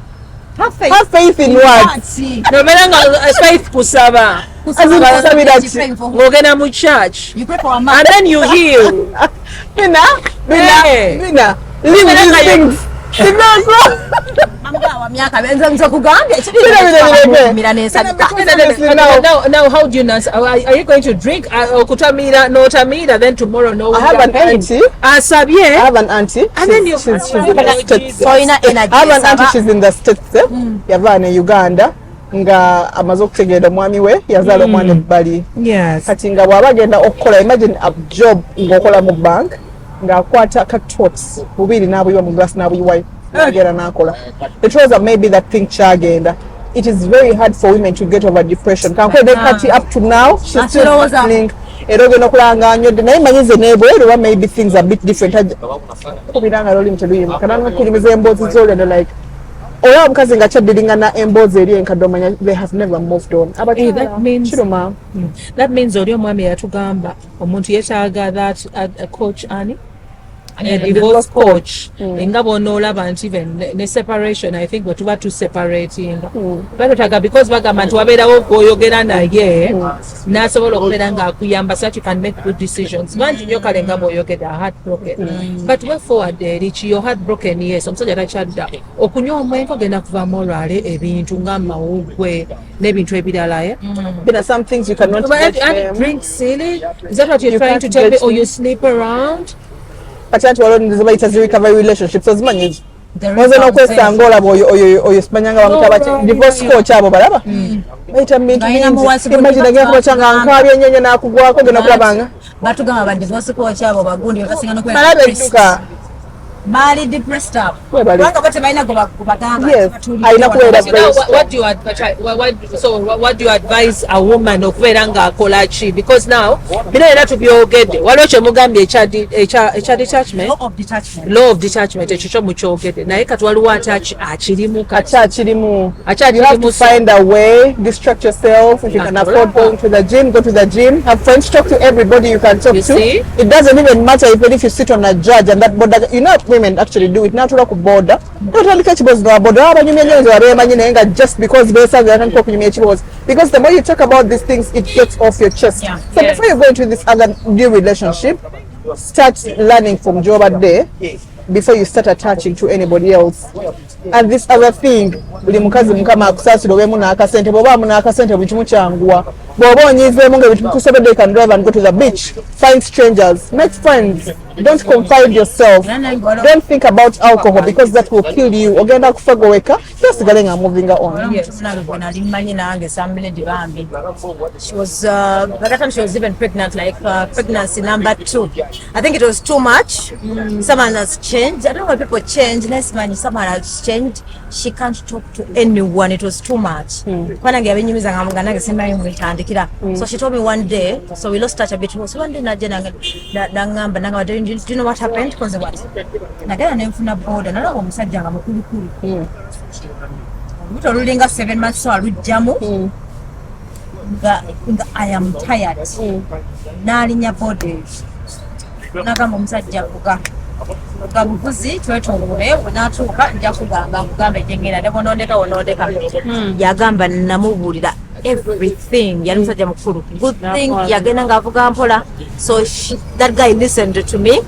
Have faith in what? No matter faith kusaba. Ngogena mu church. You pray for a man. And then you heal. Bina. Leave these things. Now how do you know? Are you going to drink okutamira no tamira then tomorrow no? I have an auntie. I have an auntie. And then you she's in the States. I have an auntie, she's in the States. Yavana Uganda. Nga amaze okutegeera mwami we yazaala omwana ebbali. Kati nga bw'abagenda okukola imagine a job ng'okola mu bank ng'akwata ka tots bubiri n'abuyiwa mu glass n'abuyiwayo n'agenda n'akola. The truth is maybe that thing kyagenda. It is very hard for women to get over depression. Kankwede kati up to now she's still feeling era ogenda okulanga anywodde naye manyize neebweruwa maybe things are a bit different. Kubiranga loli mteluyimu kana n'okulimiza emboozi z'olendo like oya omukazi nga kyaddiringa na emboozi eri enkadde omanya they have never moved on. That means oli omwami yatugamba omuntu yeetaaga that a coach ani a divorce coach nga bw'onoolaba nti ne separation I think bwe tuba tuseparatinga batutaga because bagamba nti wabeerawo gw'oyogera naye n'asobola okubeera ng'akuyamba so that you can make good decisions bangi nnyo kale nga bw'oyogera heartbroken but way forward eriki your heartbroken yes omusajja takyadda okunywa omwenge ogenda kuvaamu olwale ebintu ng'amawugwe n'ebintu ebirala some things you cannot drink silly is that what you're trying to tell me or you sleep around Kati walondiza bayita recovery relationships ozimanyi Mwaze n'okwesanga olaba oyo simanyanga bamutaba divorce coach abo balaba bayita mintu imagine agenda kubacanga nkabye enyenye n'akugwako genda kulabanga batugamba ba divorce coach abo bagundi bakasinga n'okwera Mali depressed up. Yes, I know what do you advise a woman okubeeranga akolachi because now bino era tubyogedde waliwo kyemugambye ekya detachment law of detachment ekyo kyo mukyogedde naye kati waliwo akirimu you have to find a way distract yourself if you can afford going to the gym go to the gym have friends talk to everybody you can talk to it doesn't even matter even if you sit on a judge and that border you know women actually do it natula ku border don't catch boys no border abanyumya nyenzo abemanyi nenga just because besaga atandika okunyumya ekibozi because the more you talk about these things it gets off your chest so before you go into this other new relationship start learning from Joba Day before you start attaching to anybody else and this other thing buli mukazi mukama akusasira obemu n'akasente bwoba mu n'akasente buli kimu kyanguwa bwoba onyizeemu nga bitu kusobedde you can drive and go to the beach find strangers make friends don't confide yourself don't think about alcohol because that will kill you ogenda kufa goweka tosigale nga moving on she was by that time she was even pregnant like pregnancy number 2 I think it was too much someone has changed I don't know why people change nice man someone has changed she can't talk to anyone it was too much kwanange abenyumiza ngamugana simba yimwitandikira so she told me one day so we lost touch a bit so one day najena nangamba nanga do you know what happened because what nagana nemfuna boda nalaba omusajja nga mukulukulu mutolulinga 7 months so alujjamu nga I am tired nalinya boda nagamba omusajja kuga gabuguzi twetongole wenatuuka nja kugamba nkugamba ejengera nebonondeka yagamba namubulira everything yali musajja mukulu good thing yagenda ngaavuga mpola so that guy listened to me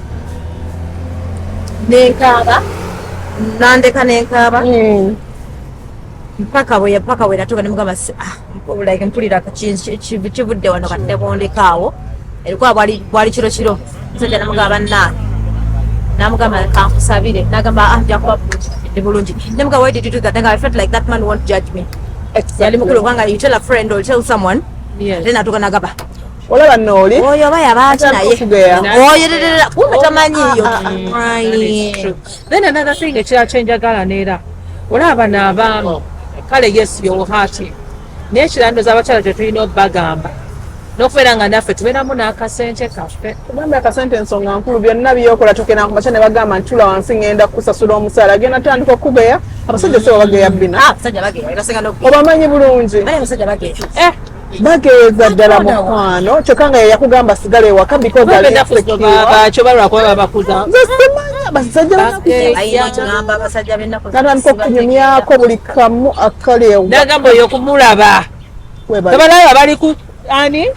nenkaba nandeka nenkaba mpaka we natuuka nemugamba like mpulira kivudde wano kati nebondekaawo erikuba bwali kiro musajja namugamba namugamba kankusabire nagamba njakuba bulungi nemugamba why did you do that I felt like that man won't judge me yali mukulu kubanga you tell a friend or tell someone then atuka nagamba olaba noli oyo bayabaati naye oyo kumbe tamanyiyo then another thing ekyakyenjagala neera olaba n'abaami kale yes your heart naye kirandoza abakyala tetulina obbagamba n'okubeera nga naffe tubeeramu n'akasente kaffe kumbe akasente ensonga nkulu byonna byokola tokena kumakya ne bagamba nti tula wansi ngenda kusasula omusaala agenda tandika okugeya abasajja sebo bageya Bina obamanyi bulungi bageeza ddala mukwano kyokka nga yakugamba sigala ewaka because bakyo balwakuba babakuza basajja natandika okunyumyako buli kamu akali ewa nagamba oyo okumulaba tabalaba bali ku ani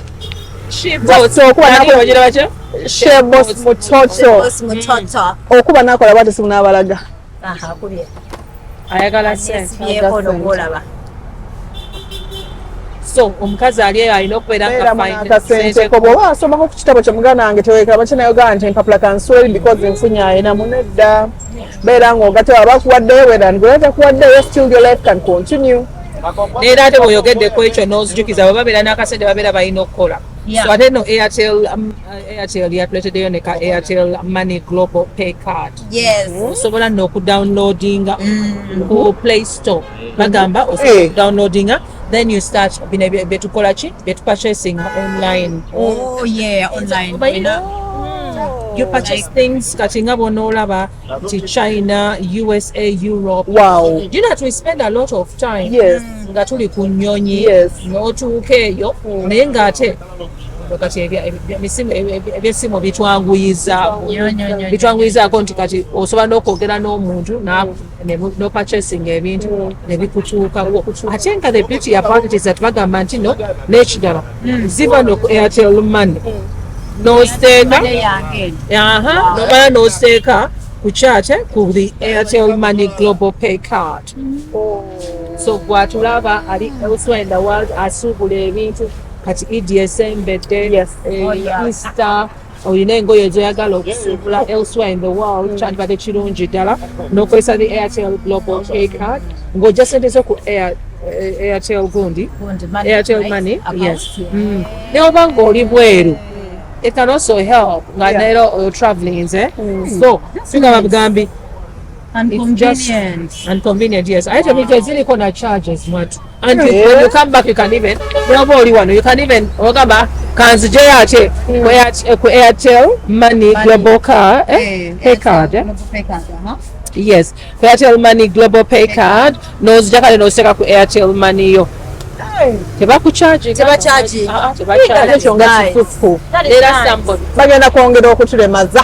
okuba nakola bwati simunabalaga ayagala so omukazi ali eyo alina okubeera akasenteko bwoba asomako ku kitabo kyemuganda wange tewekera bakye nayogana nti empapula kansweri because nfunya ayina munedda beera ngaogate abakuwaddeyo werangwe takuwaddeyo still your life can continue neera ate bw'oyogeddeko ekyo n'ozijukiza bwe babeera n'akasente babeera balina okukola so ate no Airtel yatuleeteddeyo ne ka Airtel Money Global Pay Card osobola n'okudownloadinga ku Play Store bagamba osobola okudownloadinga then you start betukola ki betupachasinga online online you purchase things kati nga bw'onoolaba ti China, USA, Europe. Wow. You know that we spend a lot of time Yes. nga tuli ku nnyonyi n'otuuka eyo naye ng'ate kati ebyessimu bitwanguyizaako nti kati osobola n'okwogera n'omuntu no purchasing ebintu ne bikutuukako ate nga the beauty about it is that bagamba nti no n'ekirala ziva no ku Airtel Money n'osteeka n'omala n'osteeka ku kyate ku the Airtel Money Global Pay Card. So gwatulaba ali elsewhere in the world asuubula ebintu kati EDSM birthday, Easter, olina engoye ezoyagala okusuubula elsewhere in the world kyandibadde kirungi ddala n'okozesa the Airtel Global Pay Card ng'ojja sente zo ku Airtel gundi Airtel Money. Yes. Ne oba ng'oli bweru it can also help nga neero traveling so tugamba bugambi inconvenient. Yes, I tell you, there's no charges much. And when you come back, you can even. You can even. Ogaba kanzi jayate ku Airtel Money Global Card Pay Card. Yes, Airtel Money Global Pay Card. Knows jaka no seka ku Airtel Money yo. Tebakucharge. Era somebody. Bagenda kwongera okutulemaza.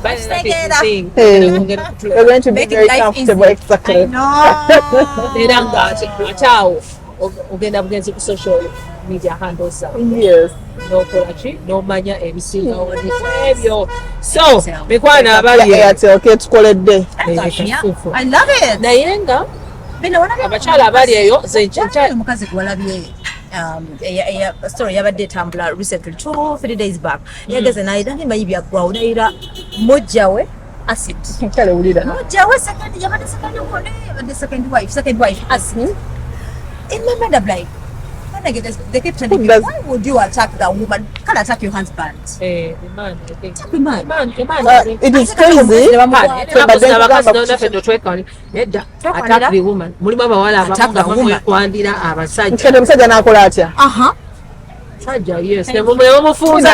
You're going to be very comfortable. Exactly. Era ng'ate awo ogenda bugenzi ku social media handles. Yes. N'okola ki n'omanya ebisingawo ebyo. So mikwana abali Airtel ketukoledde. I love it. Naye nga abakyala abali eyo omukazi gwalabye story yabadde tambula recently 2-3 days back yageze naira nimanyi byaggwawo naira mujjawe acid kale ulira mujjawe second wife acid in my mind I'm like they keep telling me, why would you attack that woman? Can't attack your husband. The man. It is crazy. Attack the woman. Mulimu abawala abamu kwandira abasajja. Omusajja n'akola atya? Sajja, yes. Ne mumufunza.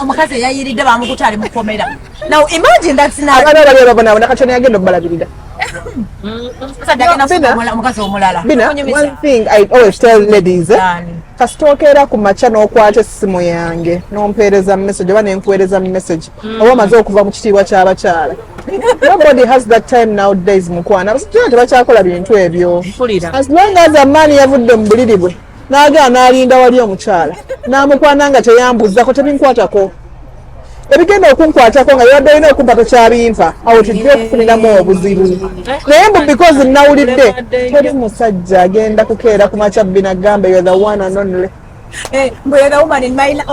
Omukazi yayiridde bamukuta ali mukomera. Now imagine that's not. Abaana bali babona katono yagenda okubalabirira. Bina, one thing I always tell ladies, kasitookeera ku makya n'okwata essimu yange n'ompeereza message oba n'enkuweereza message oba omaze okuva mu kitiibwa ky'abakyala. Nobody has that time nowadays mukwana. Abasajja tebakyakola bintu ebyo. As long as a man yavudde mu buliri bwe n'agenda n'alinda wali omukyala n'amukwana nga teyambuzzako tebinkwatako. Ebigenda okunkwatako nga yabadde olina okumpa tokyabinfa awo tujja okufuniramu obuzibu naye mbu because nawulidde teri musajja agenda kukeera ku makya Bina gamba you're the one and only the woman in my life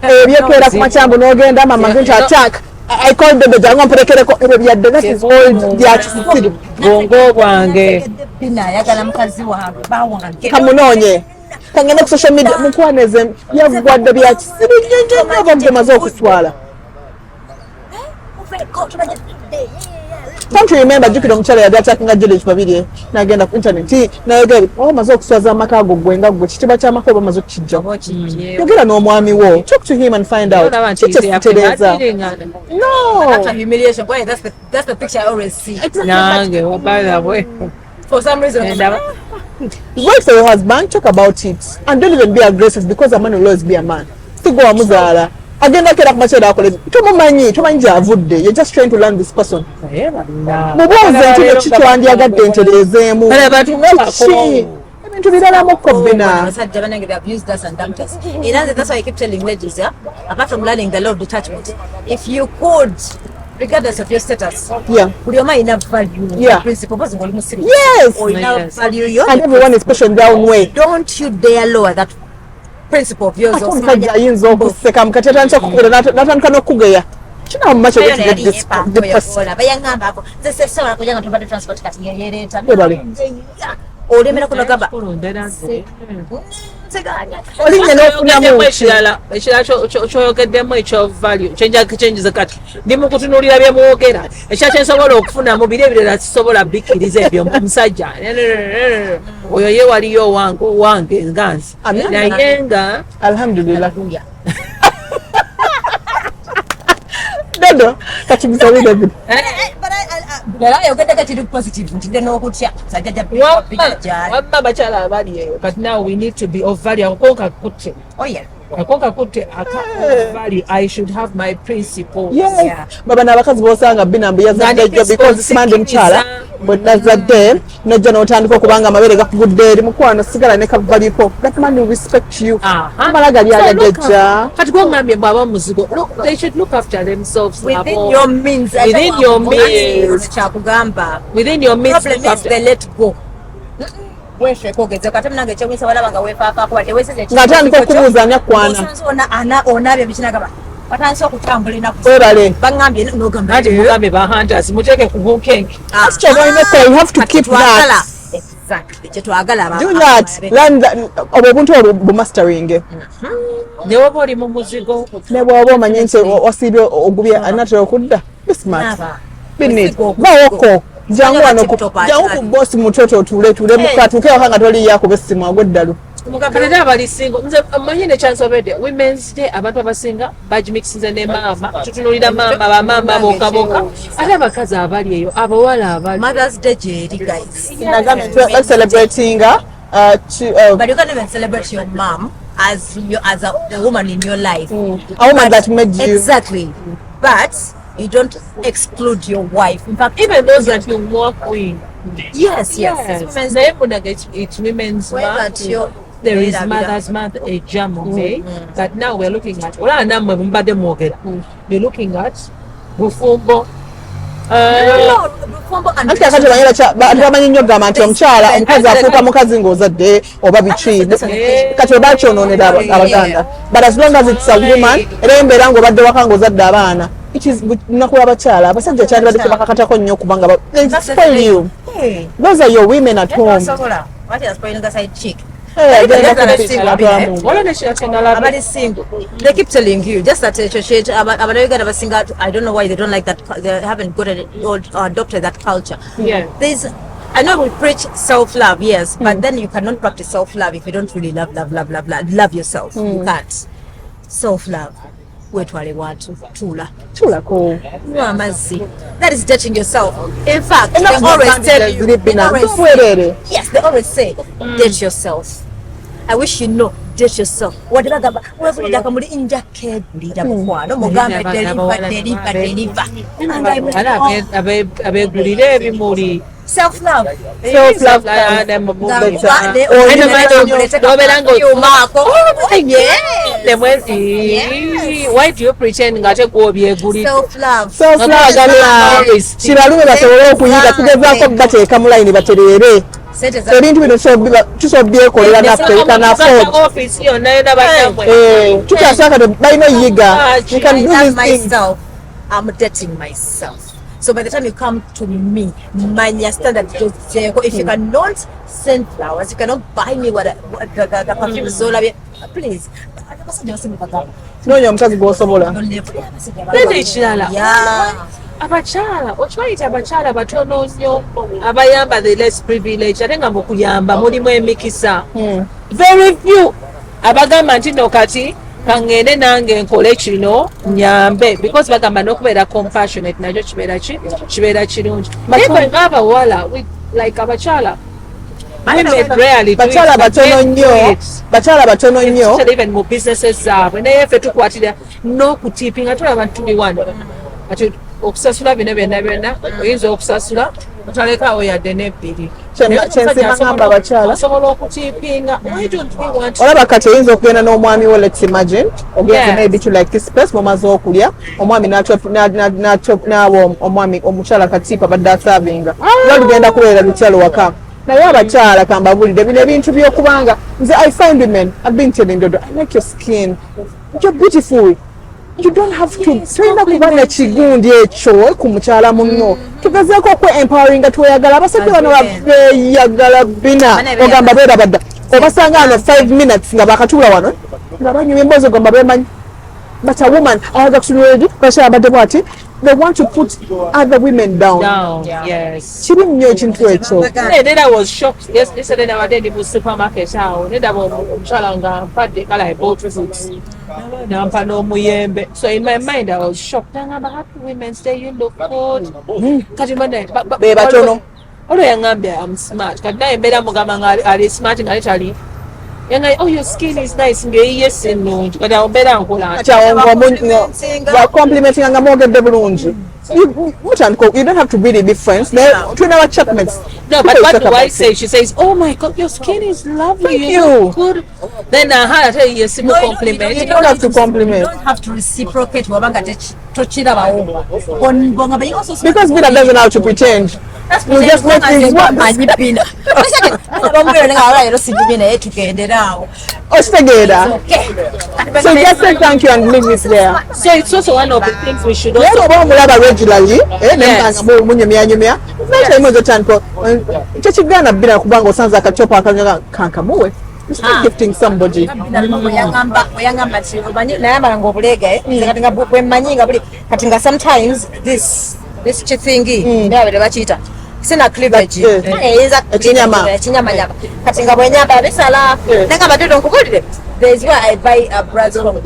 ebyekeera ku makya mbu n'ogenda mama nti attack I called the jangu mperekereko ebyo byadde that is all byakisiru bongo bwange ayagala mukazi wange kamunoonye kangenda ku social media mukwaneze yavugwadde byakisiru nnyo ova mugemaze okutwala. Don't you remember jukira omukyala yali atakinga Juliet babiri n'agenda ku internet n'ayogera omaze okuswaza amaka ago gwe nga gwe kitiibwa ky'amaka oba omaze okukijjaho yogera n'omwami wo talk to him and find out kiteetereza humiliation. Boy, that's the picture I always see. Nange wabala bwe For some reason wait for your husband, talk about it and don't even be aggressive because a man will always be a man. Still go amuzaala agenda kera kumachera akole tomumanyi gy'avudde. You're just trying to learn this person. Mubuuze nti ekitwandyagadde entereezeemu ebintu biralamuko Bina. Abasajja banange they abused us and dumped us. That's why I keep telling ladies, apart from learning the law of detachment, if you could, regardless of your status, put your mind enough value principle. Yes. Value and everyone is pushing their own way. Don't you dare lower that principle of yours. Omusajja ayinza okuseka mukati atandika kukola n'atandika n'okugeya. Kino much of it is depressing. olemera kuno gaba olinnya n'ofunamu ekirala kyoyogeddemu ekyo value kyenjagakyenjiza kati ndi mu kutunuulira bye mwogera ekira kyensobola okufunamu biri ebirala sisobola bikkiriza ebyo omusajja oyo ye waliyo owange nga nsi naye nga alhamdulillah dodo kati musabire bino wamma abakyala abali eyo but now we need to be of value akonka kutte value. I should have my principles. Baba n'abakazi b'osanga Bina mbu yazadde jjo because simandi mukyala bwe nazadde n'ojja n'otandika okubanga amabere gakugudde eri mukwano sigala ne kavaliko that man will respect you amala gali agadejja kati gwongambye bw'aba muzigo they should look after themselves within your means kyakugamba within your means problem is they let go ng'atandika okubuuzanya kwana onabye bikinagaba batandise okutambula enaku webale bagambye nogamba ati mugambe bahunters muteeke ku bukenke you have to keep that kyetwagala do that obwo obuntu obwo bumastering ne woba oli mu muzigo ne bw'oba omanye nti osiibye ogubye anatera okudda bismart binit bawoko jangu wano jangu ku boss mutoto otule mukatuuke waka nga toli yakuba essimu agweddalu kati abali singo nze mmanyi ne kyansobedde women's day abantu abasinga bagimixinze ne maama tutunulira maama bamaama bokaboka ate abakazi abali eyo abawala abali Mother's Day gyeri guys let's celebrating but you can't even celebrate your mom as a woman in your life a woman that made you exactly but you don't exclude your wife. In fact, even those that you work with. Yes. It's women's month. There is Mother's Month, a jam, okay? But now we're looking at. We're looking at Bufumbo. Anti akati bamanyi nnyo gamba nti omukyala omukazi afuuka mukazi ng'ozadde oba biki kati oba kyonoonera Abaganda but as long as it's a woman era embeera ng'obadde waka ng'ozadde abaana it is lunaku lw'abakyala abasajja kyandibadde tebakakatako nnyo kubanga they spoil you those are your women at home Abali single. They keep telling you just that I don't know why they don't like that. They haven't got or adopted that culture. I know we preach self-love, yes, but then you cannot practice self-love if you don't really love yourself. You can't. Self-love. Wetwale watu tula ko that is dating yourself. In fact, they always tell you they always say date yourself. I wish you know date yourself. Whatever webulira kamuli inja kebulira mukwano mugambe deliver abegulira ebimuli self-love why do you pretend ngate gwobyegulira kibalume basobole okuyiga tugezaako bateeka mu layini batereere ebintu bino tusobyekolera naffe tukyasaka balina oyiga I'm dating myself. So by the time you come to me, my standard if you cannot send flowers, you cannot buy me the perfume solar, please. Noonya omukazi gw'osobola. Ekirala abakyala okibayita abakyala batono nnyo abayamba the less privilege ate nga mu kuyamba mulimu emikisa very few abagamba nti no kati kangende nange nkole kino nyambe because bagamba n'okubeera compassionate nakyo kibeera kirungi naye ng'abawala like abakyala bakyala batono nnyo even mu businesses zaabwe naye ffe tukwatira n'okutiipinga tulaba tuli wano kati okusasula bino byonna oyinza okusasula otalekaawo yadde n'ebbiri asobola okutiipinga olaba kati oyinza okugenda n'omwami wo let's imagine ogenze maybe to like this place mumaze okulya omwami n'awa omwami omukyala katiipa badde asaavinga nolugenda kubeera lukyalo waka naye abakyala kambabulidde bino ebintu by'okubanga nze I find women I've been telling Dodo I like your skin you're beautiful you don't have to tolina kuba na kigundi ekyo ku mukyala munno tugezeeko okwe-empoweringa tweyagala abasajja bano babeeyagala Bina ogamba beeraba dda obasanga wano 5 minutes nga bakatuula wano nga banyuma emboozi ogamba beemanyi but a woman ayaga kutunuledi bakyabadde bwati they want to put other women down. Yes. Kiri nnyo ekintu ekyo. Then I was shocked. Yesterday I went in the supermarket. Then I was kala I bought fruit. Nampa no muyembe. So in my mind I was shocked. Happy women say you look good. Kati mane. Be batono. Olo yangambia I'm smart. Kati na mbeda mugamba ali smart ngalitali. Yanga oh your skin is nice yes no. Kati mbeda nkola. Wa complimenting nga mogedde bulungi. You don't have to really be friends. Between our chatmates. No, but what do I say? She says, "Oh my God, your skin is lovely. Thank you. Look good." Then I tell you a simple compliment. You don't have to compliment. You don't have to reciprocate. Because Bina doesn't have to pretend. You just make things work. So just say thank you and leave this there. So it's also one of the things we should also regularly. Yes. Bina kubanga osanza akachopa akanyanga kankamuwe. Gifting somebody. Sometimes this chingi sina cleavage ekinyama kati nga bwenyamba bisala nenga batoto nkubulire there is where I buy a bras from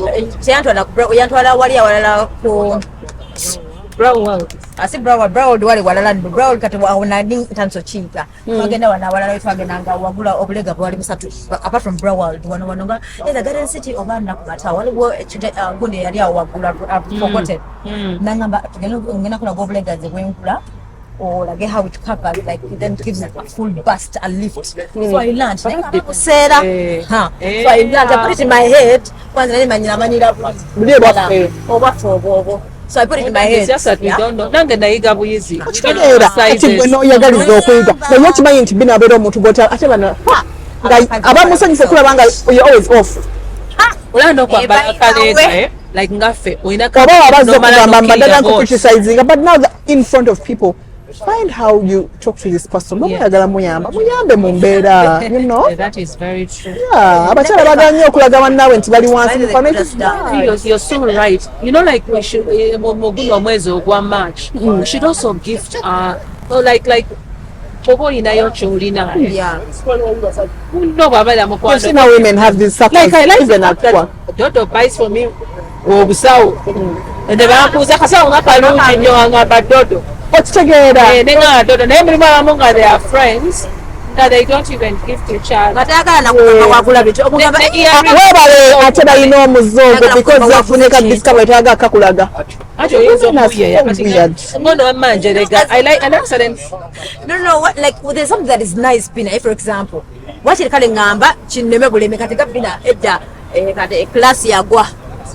yantwala wali awalala ku brown asi brown wali walala brown kati waonani tanso chinga bagenda wana walala twagenda wagula obulega bwali busatu apart from brown wanonga either garden city obana kumata waliwo gundi yali awagula forgotten nangamba tugenda kuna obulega zebwenkula or like how it covers, like it then gives it a full bust, a lift. So I learned. So I learned. I put it in my head. So I put it in my head. It's just that we don't know. Nange naiga buyizi. Always off. Like ngaffe. But now in front of people. Find how you talk to this person. Yeah. You know? That is very true. Yeah. You're so right. You know, like we should March. We should also gift like Bobo in your children. Yeah. You've seen how women have this circles. Like I like even at that. Dodo buys for me. And the Dodo. What's together? They are friends. That they don't even give to each other. No, what like there's something that is nice, Bina. For example, what you calling ngamba chinemebule katika Bina edda class yagwa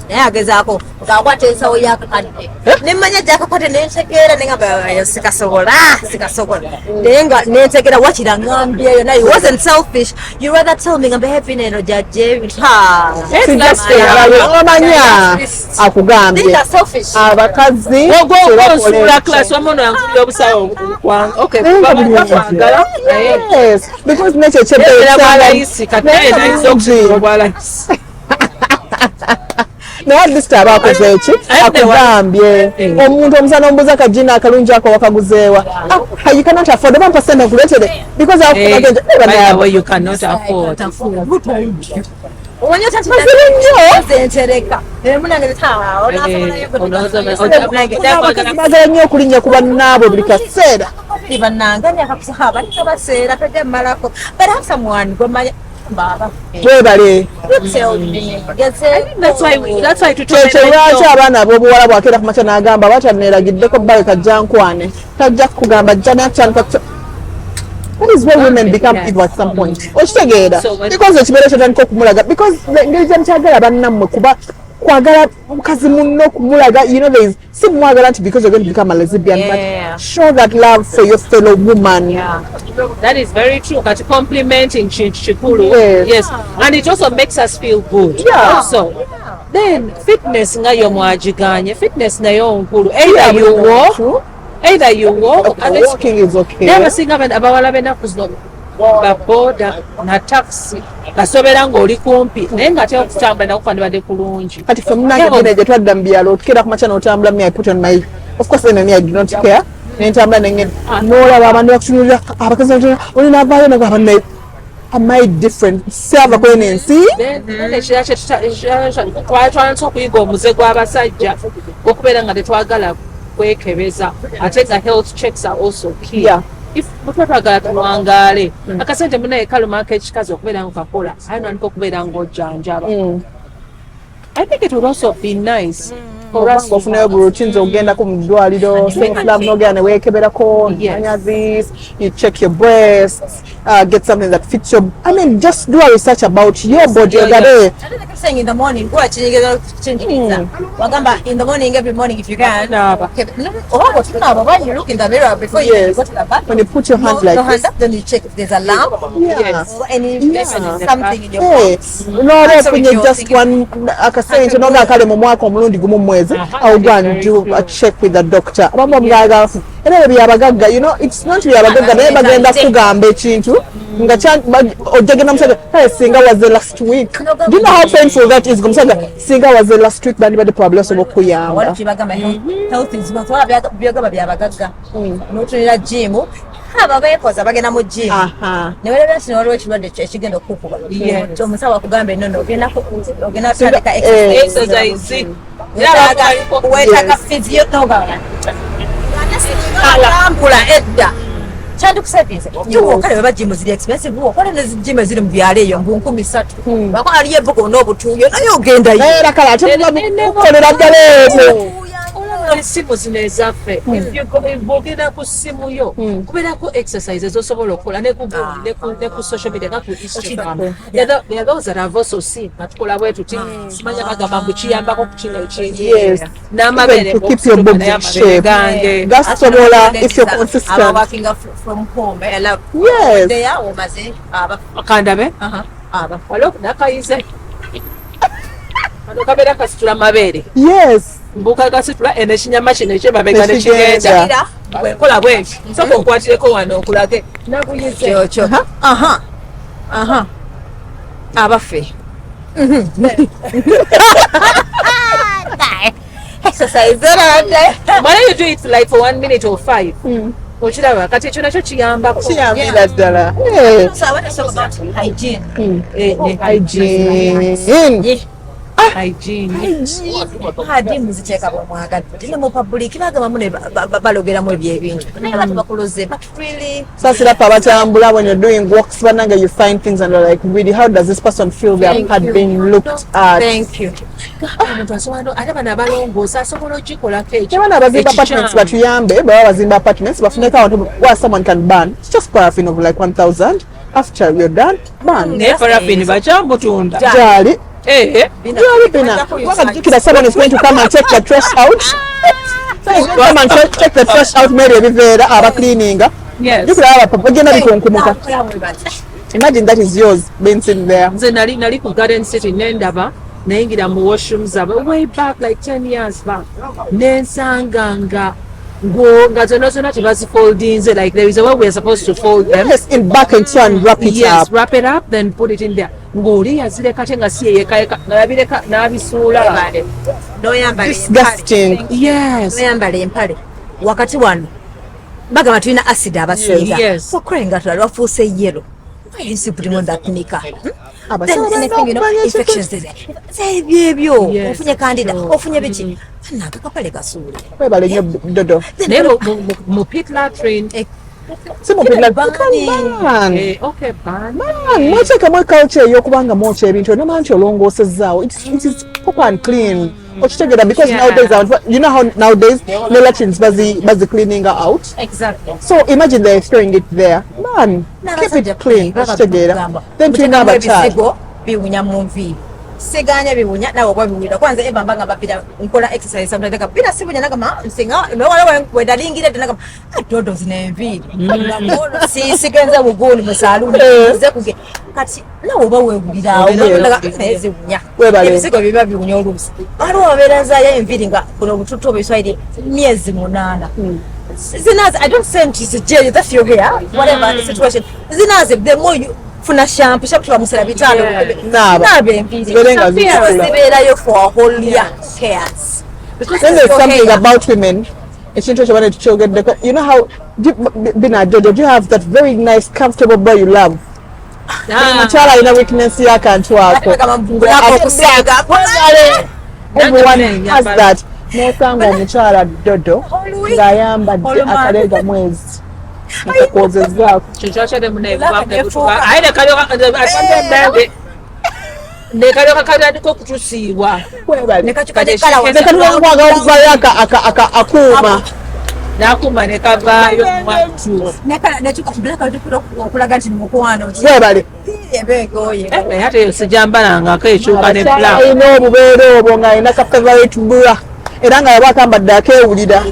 yagezako ngakwatesa oyakakadde nemanya jakakwate nensekera nengamba sikasobola nenga nensekera wachira ngambye yo nayo wasn't selfish. You rather tell me ngamba happy neno jaje omanya akugambye these are selfish. Abakazi sula class wamono yanguyo obusawo kwa okay babagala yes because nature no at this time akoze eki akugambye omuntu omusana ombuza akajina akalungi ako wakaguzeewa you cannot afford them percent calculated because of you cannot afford bagala nnyo okulinnya ku bannaabwe buli kaseera webale lwaki abaana ab'obuwala bwakeera ku makya n'agamba batyaneeragiddeko bbawe kajja nkwane tajja kugamba jja nakyalika. That is where women become evil at some point. Okitegeera because ekibeera kyotandika okumulaga because engeri gyemukyagala bannammwe kuba kwagala mukazi munno kumulaga, you know, there is simwagala nti because you're going to become a lesbian, but show that love for your fellow woman. That is very true. But complimenting chikulu, yes, and it also makes us feel good. Also, then fitness ngayo mwagiganye fitness nayo nkulu either you walk walking is okay. n'abasinga abawala b'ennaku zino baboda na taxi gasobera ng'oli kumpi naye nga atera okutambula nakufandibadde kulungi kati ffe munange gine gye twadda mu byalo otukeera ku makya n'otambula me I put on my of course then I do not care nentambula nengenda n'olaba abantu bakutunulira abakazi olina avaayo nagamba am I different sava kwene ensi twatwanisa okuyiga omuze gw'abasajja gw'okubeera nga tetwagala kwekebeza ate nga health checks are also key. If mutuwa twagala tuwangaale akasente munaye kaluma ak'ekikazi okubeera nga kakola ayinandika okubeera ng'ojjanjaba. I think it would also be nice for us ofunayo buli okinza okugendako mu ddwaliro self-love n'ogenda ne weekeberako anya this you check your breasts get something that fits your I mean just do a research about your body ogale saying in the morning go achinyigeza kuchinjiriza wagamba in the morning every morning if you can when you look in the mirror before you go to the bathroom when you put your hand like this then you check if there's a lump or any something in your face no ofunye just one akasente noga akale mu mwaka omulundi gumu mwezi I'll go and do a check with the doctor abamu omugaga era byabagagga you know it's not byabagagga naye bagenda kugamba ekintu nga ojagenda musajja hey singa was the last week do you know how painful that is musajja singa was the last week bandi bade probably osobola okuyamba wali kibagamba health is batwala byagamba byabagagga n'otulira gym aba beekoza bagenda mu gym ne wale basi n'olwo ekirwadde ekigenda okukuba omusawo akugamba ennono ogenda kutandika exercise wetaka physio toga alambula edda chandikusabiriza kale baba gym ziri expensive kale ne gym ziri mu byalo eyo mbu 3,000 bako aliye ebugo n'obutuuyo naye ogenda era kale ate mukolera ddala esimu zino ezaffe bwogenda ku ssimu yo kubeerako exercises osobola okukola ne ku social media nga ku Instagram those that I've also seen nga tukola bwe tuti simanya bagamba mbu kiyambako ku kino ekindi n'amabeere keep your body in shape gasobola if you're consistent working from home yes they are omaze akandabe waliwo nakayize kabeera kasitula mabeere yes mbuka gasitula ene kinyama kino ekyemabega ne kigenda bwenkola bweki soka okwatireko wano okulage nakuyize kyo abaffe exercise why you do it like for 1 minute or 5 okiraba kati ekyo nakyo kiyambira ddala hygiene muziteeka bwemwagadde ne mu public bagamba mune balogeramu ebyo ebintu naye abantu bakuluze but really sasirapa abatambula when you're doing walks bananga you find things and you're like really how does this person feel they had been looked at thank you omuntu asobola ate bano abalongoosa asobola okikolako ekyo abana abazimba apartments batuyambe baba bazimba apartments bafuneko abantu where someone can burn it's just paraffin of like 1,000 after you're done burn ne paraffin bakyamutunda jali Bina. Someone is going to come and take the trash out. Come and take the trash out. Maybe aba cleaning. Yes. Imagine that is yours being sitting there. Nze nali ku Garden City nendaba nayingira mu washroom zabo way back like 10 years back. Nensanganga nga zona tebazifoldinze like there is a way we are supposed to fold them. Yes, in back and turn, wrap it up. Yes, wrap it up, then put it in there. Ngoli yazireka ate nga si yeyekayeka nabireka n'abisuula. Disgusting. Yes. Noyambala empale wakati wano bagamba tulina acid abasinga. Yes. Okwenga tulala wafuuse yellow. Why is you putting on that nika? Then anything, you know, infections there. Say ebyo ofunye candida ofunye biki nakakapale kasuula webale nnyo dodo naye mu pit latrine si mu pit okay ban mwateekamu culture ey'okubanga mwokya ebintu onama nti olongoosezaawo it is proper and clean okitegera because nowadays you know how nowadays no latrines bazi cleaning out exactly so imagine they're throwing it there man keep it clean okitegera then tulina abakyala biwunya mu nviiri siganya bibunya nawe kwa bibunya kwanza ebamba nga bapita nkola exercise sometimes like bina sibunya nakama singa no wala wedalingire nakama dodo zinemvi si sigenza buguni musalu ze kuge kati nawe bawegulira ezibunya ebisigo biba bibunya olusi alo aberanza ya enviri nga kuno bututu obiswaire myezi 8 zinazi I don't say it's a jail that's your hair whatever the situation zinazi the more you funa shampoo shampoo bamusera bitano nabe enviri siberayo for a whole year cares because there's something about women ekintu ekyo bane tukyogedde you know how Bina Jojo do you have that very nice comfortable boy you love mukyala alina weakness y'akantu ako everyone has that nosanga omukyala Dodo ng'ayambadde akaleega mwezi akakozezzaako nekalyoka katandika okutusiibwa nekatuwankwaga okuvayo akuuma nakuma nekavaayo mwatu okulaga nti mukwano webale ate eyo sijambalangako ekyuka ne black alina obubeera obwo ng'alina ka favorite bra era nga yaba akambadde akeewulira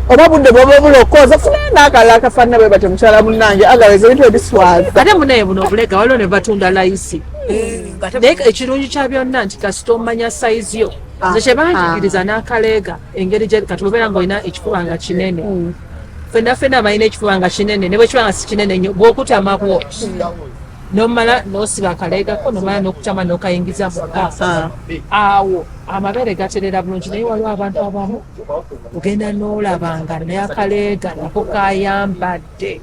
oba budde bwoba obulokooza funayo n'akalala akafaanana bwe bati mukyala munnange agaweza ebintu ebiswaza ate munaye buno obulega waliwo ne batunda layisi naye ekirungi kya byonna nti kasita omanya sayizi yo nze kye banjigiriza n'akaleega engeri gye kati obeera ng'olina ekifuba nga kinene ffenna balina ekifuba nga kinene ne bwe kiba nga si kinene nnyo bw'okutamako nomala n'osiba akaleegako nomala n'okutama n'okayingiza mu kaasa awo amabeere gaterera bulungi naye waliwo abantu abamu ogenda n'olabanga naye akaleega nako kayambadde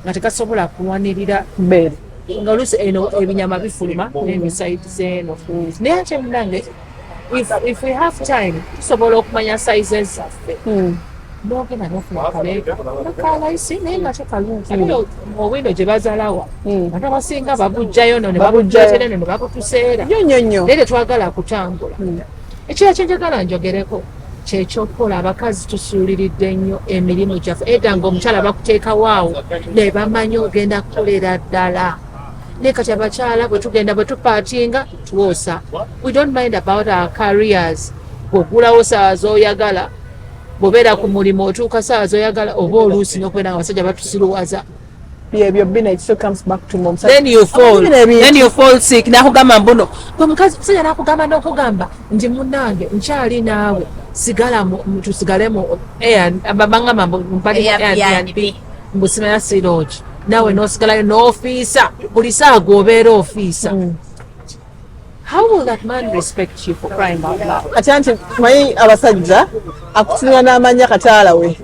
nga tekasobola kulwanirira mbeere nga oluusi eno ebinyama bifuluma n'emisaidi z'eno naye ate munange if we have time tusobola okumanya sizes zaffe n'ogenda n'ofuna akaleega nakalayisi naye nga tekalungi owindo gye bazalawa ate abasinga babujjayo no ne babujjayo ne babutuseera nnyo naye tetwagala kutambula ekira kyenjagala njogereko kyekyokukola abakazi tusuuliridde nnyo emirimu gyaffe edda ng'omukyala bakuteekawo awo ne bamanya ogenda kukolera ddala naye kati abakyala bwe tugenda bwe tupaatinga tuwoosa we don't mind about our careers bw'ogulawo saawa z'oyagala bw'obeera ku mulimu otuuka saawa z'oyagala oba oluusi n'okwenda nga abasajja batusiruwaza byebyo Bina it still comes back to mom then you fall sick nakugamba mbuno omukazi musajja nakugamba n'okugamba nti munnange nkyali naawe sigala tusigalemu bangamba mpali Airbnb mbusimaya sirogi naawe n'osigalayo n'ofiisa buli saa gwobeera ofiisa how will that man respect you for crying out loud ati anti mayi abasajja akutunira n'amanya kataala we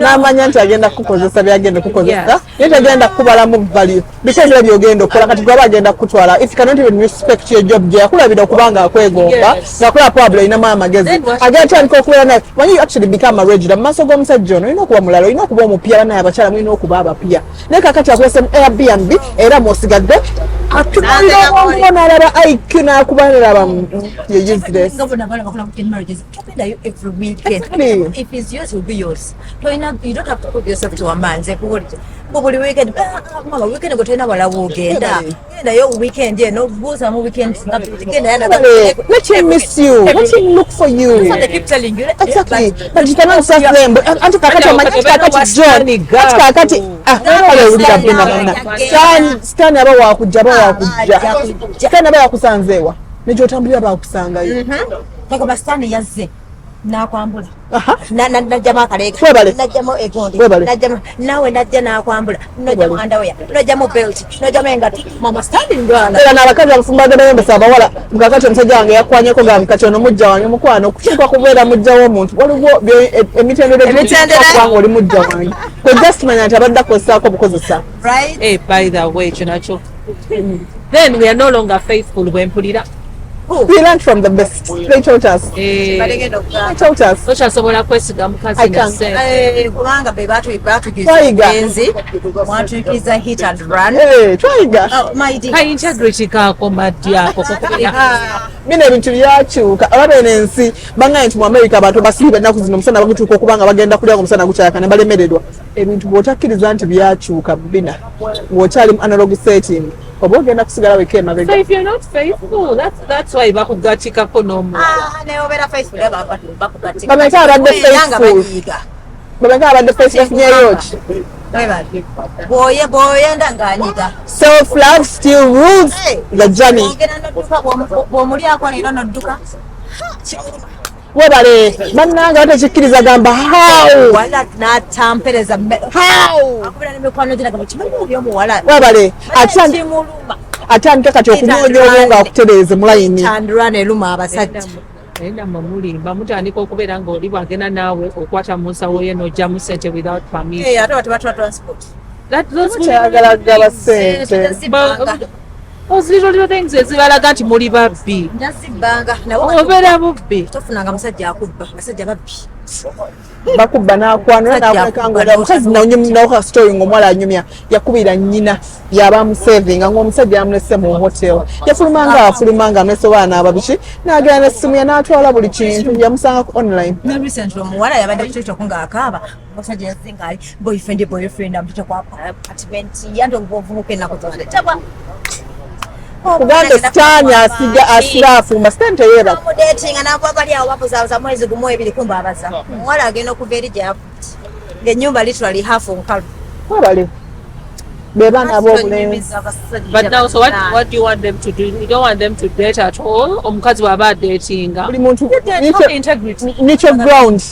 n'amanya nti agenda kukozesa byagenda kukozesa naye tagenda kukubalamu value bikendera byogenda okukola kati gwaba agenda kukutwala if you cannot even respect your job gye yakulabira okubanga akwegomba ngakola probably olinamu amagezi agenda tandika okubeera naye when you actually become a regular mu maaso g'omusajja ono olina okuba mulala olina okuba omupya naye abakyala mulina okuba abapya naye kakati akozesa mu Airbnb era mwosigadde atumalira obwongo n'alaba IQ n'akubanira bamuntu ye useless every weekend. If it's yours, it will be yours. So you don't have to put yourself to a man. Say, every weekend, mama, weekend go to another weekend. Your weekend, no go some weekend. Let him miss you. Let him look for you. That's what they keep telling you. Exactly. But you cannot serve them. Anti kakati John. Anti kakati. Stan aba wakujja. Stan aba yakusanzewa. Nejo tambulira bakusangayo. Kaka bastani yazze. Nakwambula najjamu akaleega najjamu egondi najjamu nawe najja nakwambula najjamu andawaya najjamu belt najjamu engati mama standing ndwala era n'abakazi abafumbaga bayembesa abawala mukakati omusajja wange yakwanyeko ga mukati ono mujja wange mukwano okutuuka kubeera mujja w'omuntu waliwo emitendera kubanga oli mujja wange kwe just manya nti abadde akozesako bukozesa by the way ekyo nakyo then we are no longer faithful bwempulira. We learned from the best. They taught us. They taught us. Toshasobola kwesiga mukazi nase. Kubanga be batukiza hit and run. Twiga. Oh my dear. Ka integrity kako madyako kokubya. Mina ebintu byakyuka ababene ensi banga nti mu America abantu basibe naku zino musana bakutuuka okubanga bagenda kulya ku musana gukyaka ne balemeredwa. Ebintu bw'otakkiriza nti byakyuka Bina. Bw'okyali mu analog setting. oba ogenda kusigala weka emabega. So if you're not faithful, that's why bakugatikako n'omuntu. Naye obeera faithful bakugatika. Bamenka abadde faithful. Bamenka abadde faithful neyo ki? Bw'oyenda ng'anyiga. Self-love still rules the journey. Bw'omulyako leero n'odduka. Webale bannange batakikkiriza gamba how wala n'atampereza how akubira n'emikwano gye nagamba kimanyi oli omuwala webale atandika kati okunoonya obwo nga akutereeze mu layini tandura n'eruma abasajja naye namulimba mutandika okubeera ng'oli bwagenda naawe okwata mu nsawo ye n'ojjamu ssente without permission. Ate batwala transport. kyayagala gaba ssente. Those little things ezibalaga nti muli babbi. Nazibbanga obeera bubbi. Tofunanga musajja akubba basajja babbi. Bakubba n'akwanula n'akuleka nga omukazi nawuka story ng'omuwala anyumya yakubira nnyina yaba musevinga ng'omusajja yamulese mu hotel yafulumanga amulese baana ababiki n'agenda n'essimu ye n'atwala buli kintu yamusanga ku online. Ne recent omuwala yabadde ku TikTok ng'akaaba omusajja yazze ng'ali boyfriend amututa ku apartment yandi obuvubuka ennaku zonna tabwa kuganda sitaani asira afumba sente yeera mudetinga nakwagala awo babuzabuza mwezi gumu ebiri kumba abaza omuwala agenda okuva eri gyafuti ng'ennyumba literally half nkalu wabale be baana ab'obulenzi. But now, so what do you want them to do? You don't want them to date at all? Omukazi waba datinga. Buli muntu integrity. neutral ground.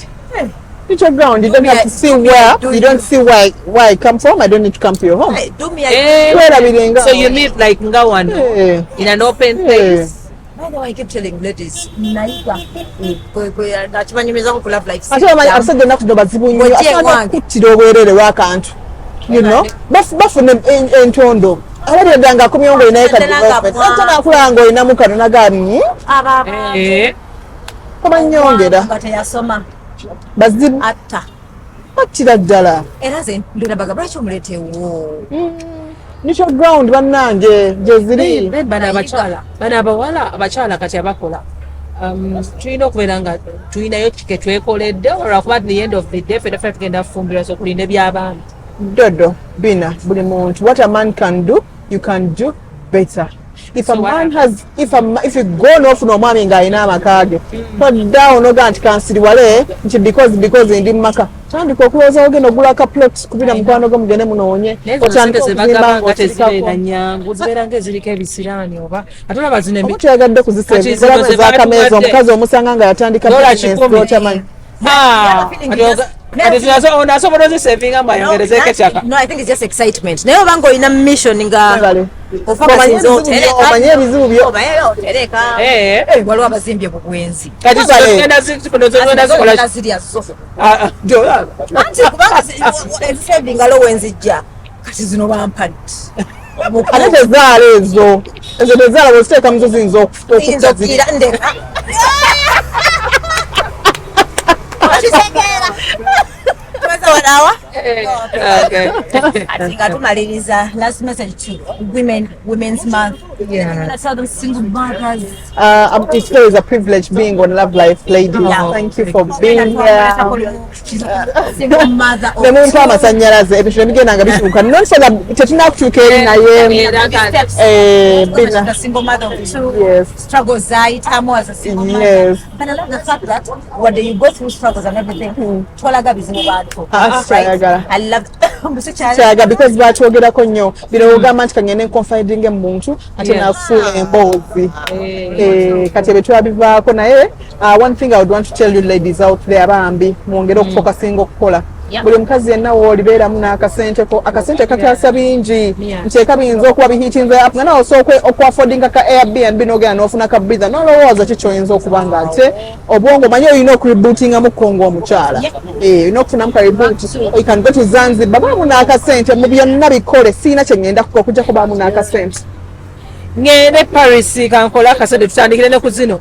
Neutral ground. You don't have to see where. You don't see where I come from. I don't need to come to your home. Do me a so you live like Ngawano in an open place. By the way, I keep telling ladies, naiba. Nachimanyimiza ku love life. Ate abasajja ennaku zino bazibu nnyo asobola okukuttira obwereere bw'akantu. You know, bafuna entondo abalira nga akomyewo ng'olinayo ka development ate naakulaba ng'olinamu kano nagani komannyongera teyasoma bazibu atta attira ddala era ze ndirabaga lwaki omuleetewo neutral ground bannange gye ziri. Bano abawala abakyala kati abakola tulina okubeera nga tulinayo ke twekoledde olwakuba at the end of the day ffe tugenda kufumbirwa so kulinda eby'abaami. Dodo, Bina, buli muntu. What a man can do, you can do better. If a man has, if you go off no mami nga ina makage, put down no ganti kansiri wale, because ndi maka. Tandika okuloza ogenda ogula ka plot kubira mukwano go mugende munonye. Otandika zebagamba nga tezibeera nyangu, zibeera ng'eziriko ebisiraani oba ate olaba zino emiti yagadde kuziseva z'akameeza omukazi omusanga nga yatandika business bw'otamanyi. No, I think it's just excitement. Naye obanga olina mission nga omanye ebizibu byo waliwo abazimbye mu bwenzi anti kubanga ezisevinga lowenzijja kati zino bampadde ate tezaala ezo tezaala bweziteeka muzo ziyinza okutazira nga tumaliriza last message to women's month. Tell them single mothers. It is a privilege being on Love Life, ladies. Thank you for being here. Single mother. Nemuntu amasanyalaze ebintu bigenda nga bituuka nonsala tetunakutuuka eri naye Bina single mother of two. Yes. Struggles ayitamu as a single mother. But I love the fact that whether you go through struggles and everything, twalaga bizibu bantu. I love kyaga because batwogerako nnyo bino ogamba nti kangende confiding emuntu ate nafuula emboozi kati ebyo twabivaako naye one thing I would want to tell you ladies out there bambi mwongere okufokasinga okukola buli mukazi yenna woolibeeramu n'akasenteko akasente kataasa bingi nkyeka biyinza okuba bihiitinze up nga nawe osooka okuaffordinga ka Airbnb n'ogenda n'ofuna ka breather n'olowooza ki ky'oyinza okuba nga ate obwongo manye olina okurebootingamu kongo omukyala olina okufunamu ka reboot you can go to Zanzibar baamu n'akasente mu byonna bikole siina kye ngenda okujjako baamu n'akasente ngende Paris kankola akasente tutandikire ne ku zino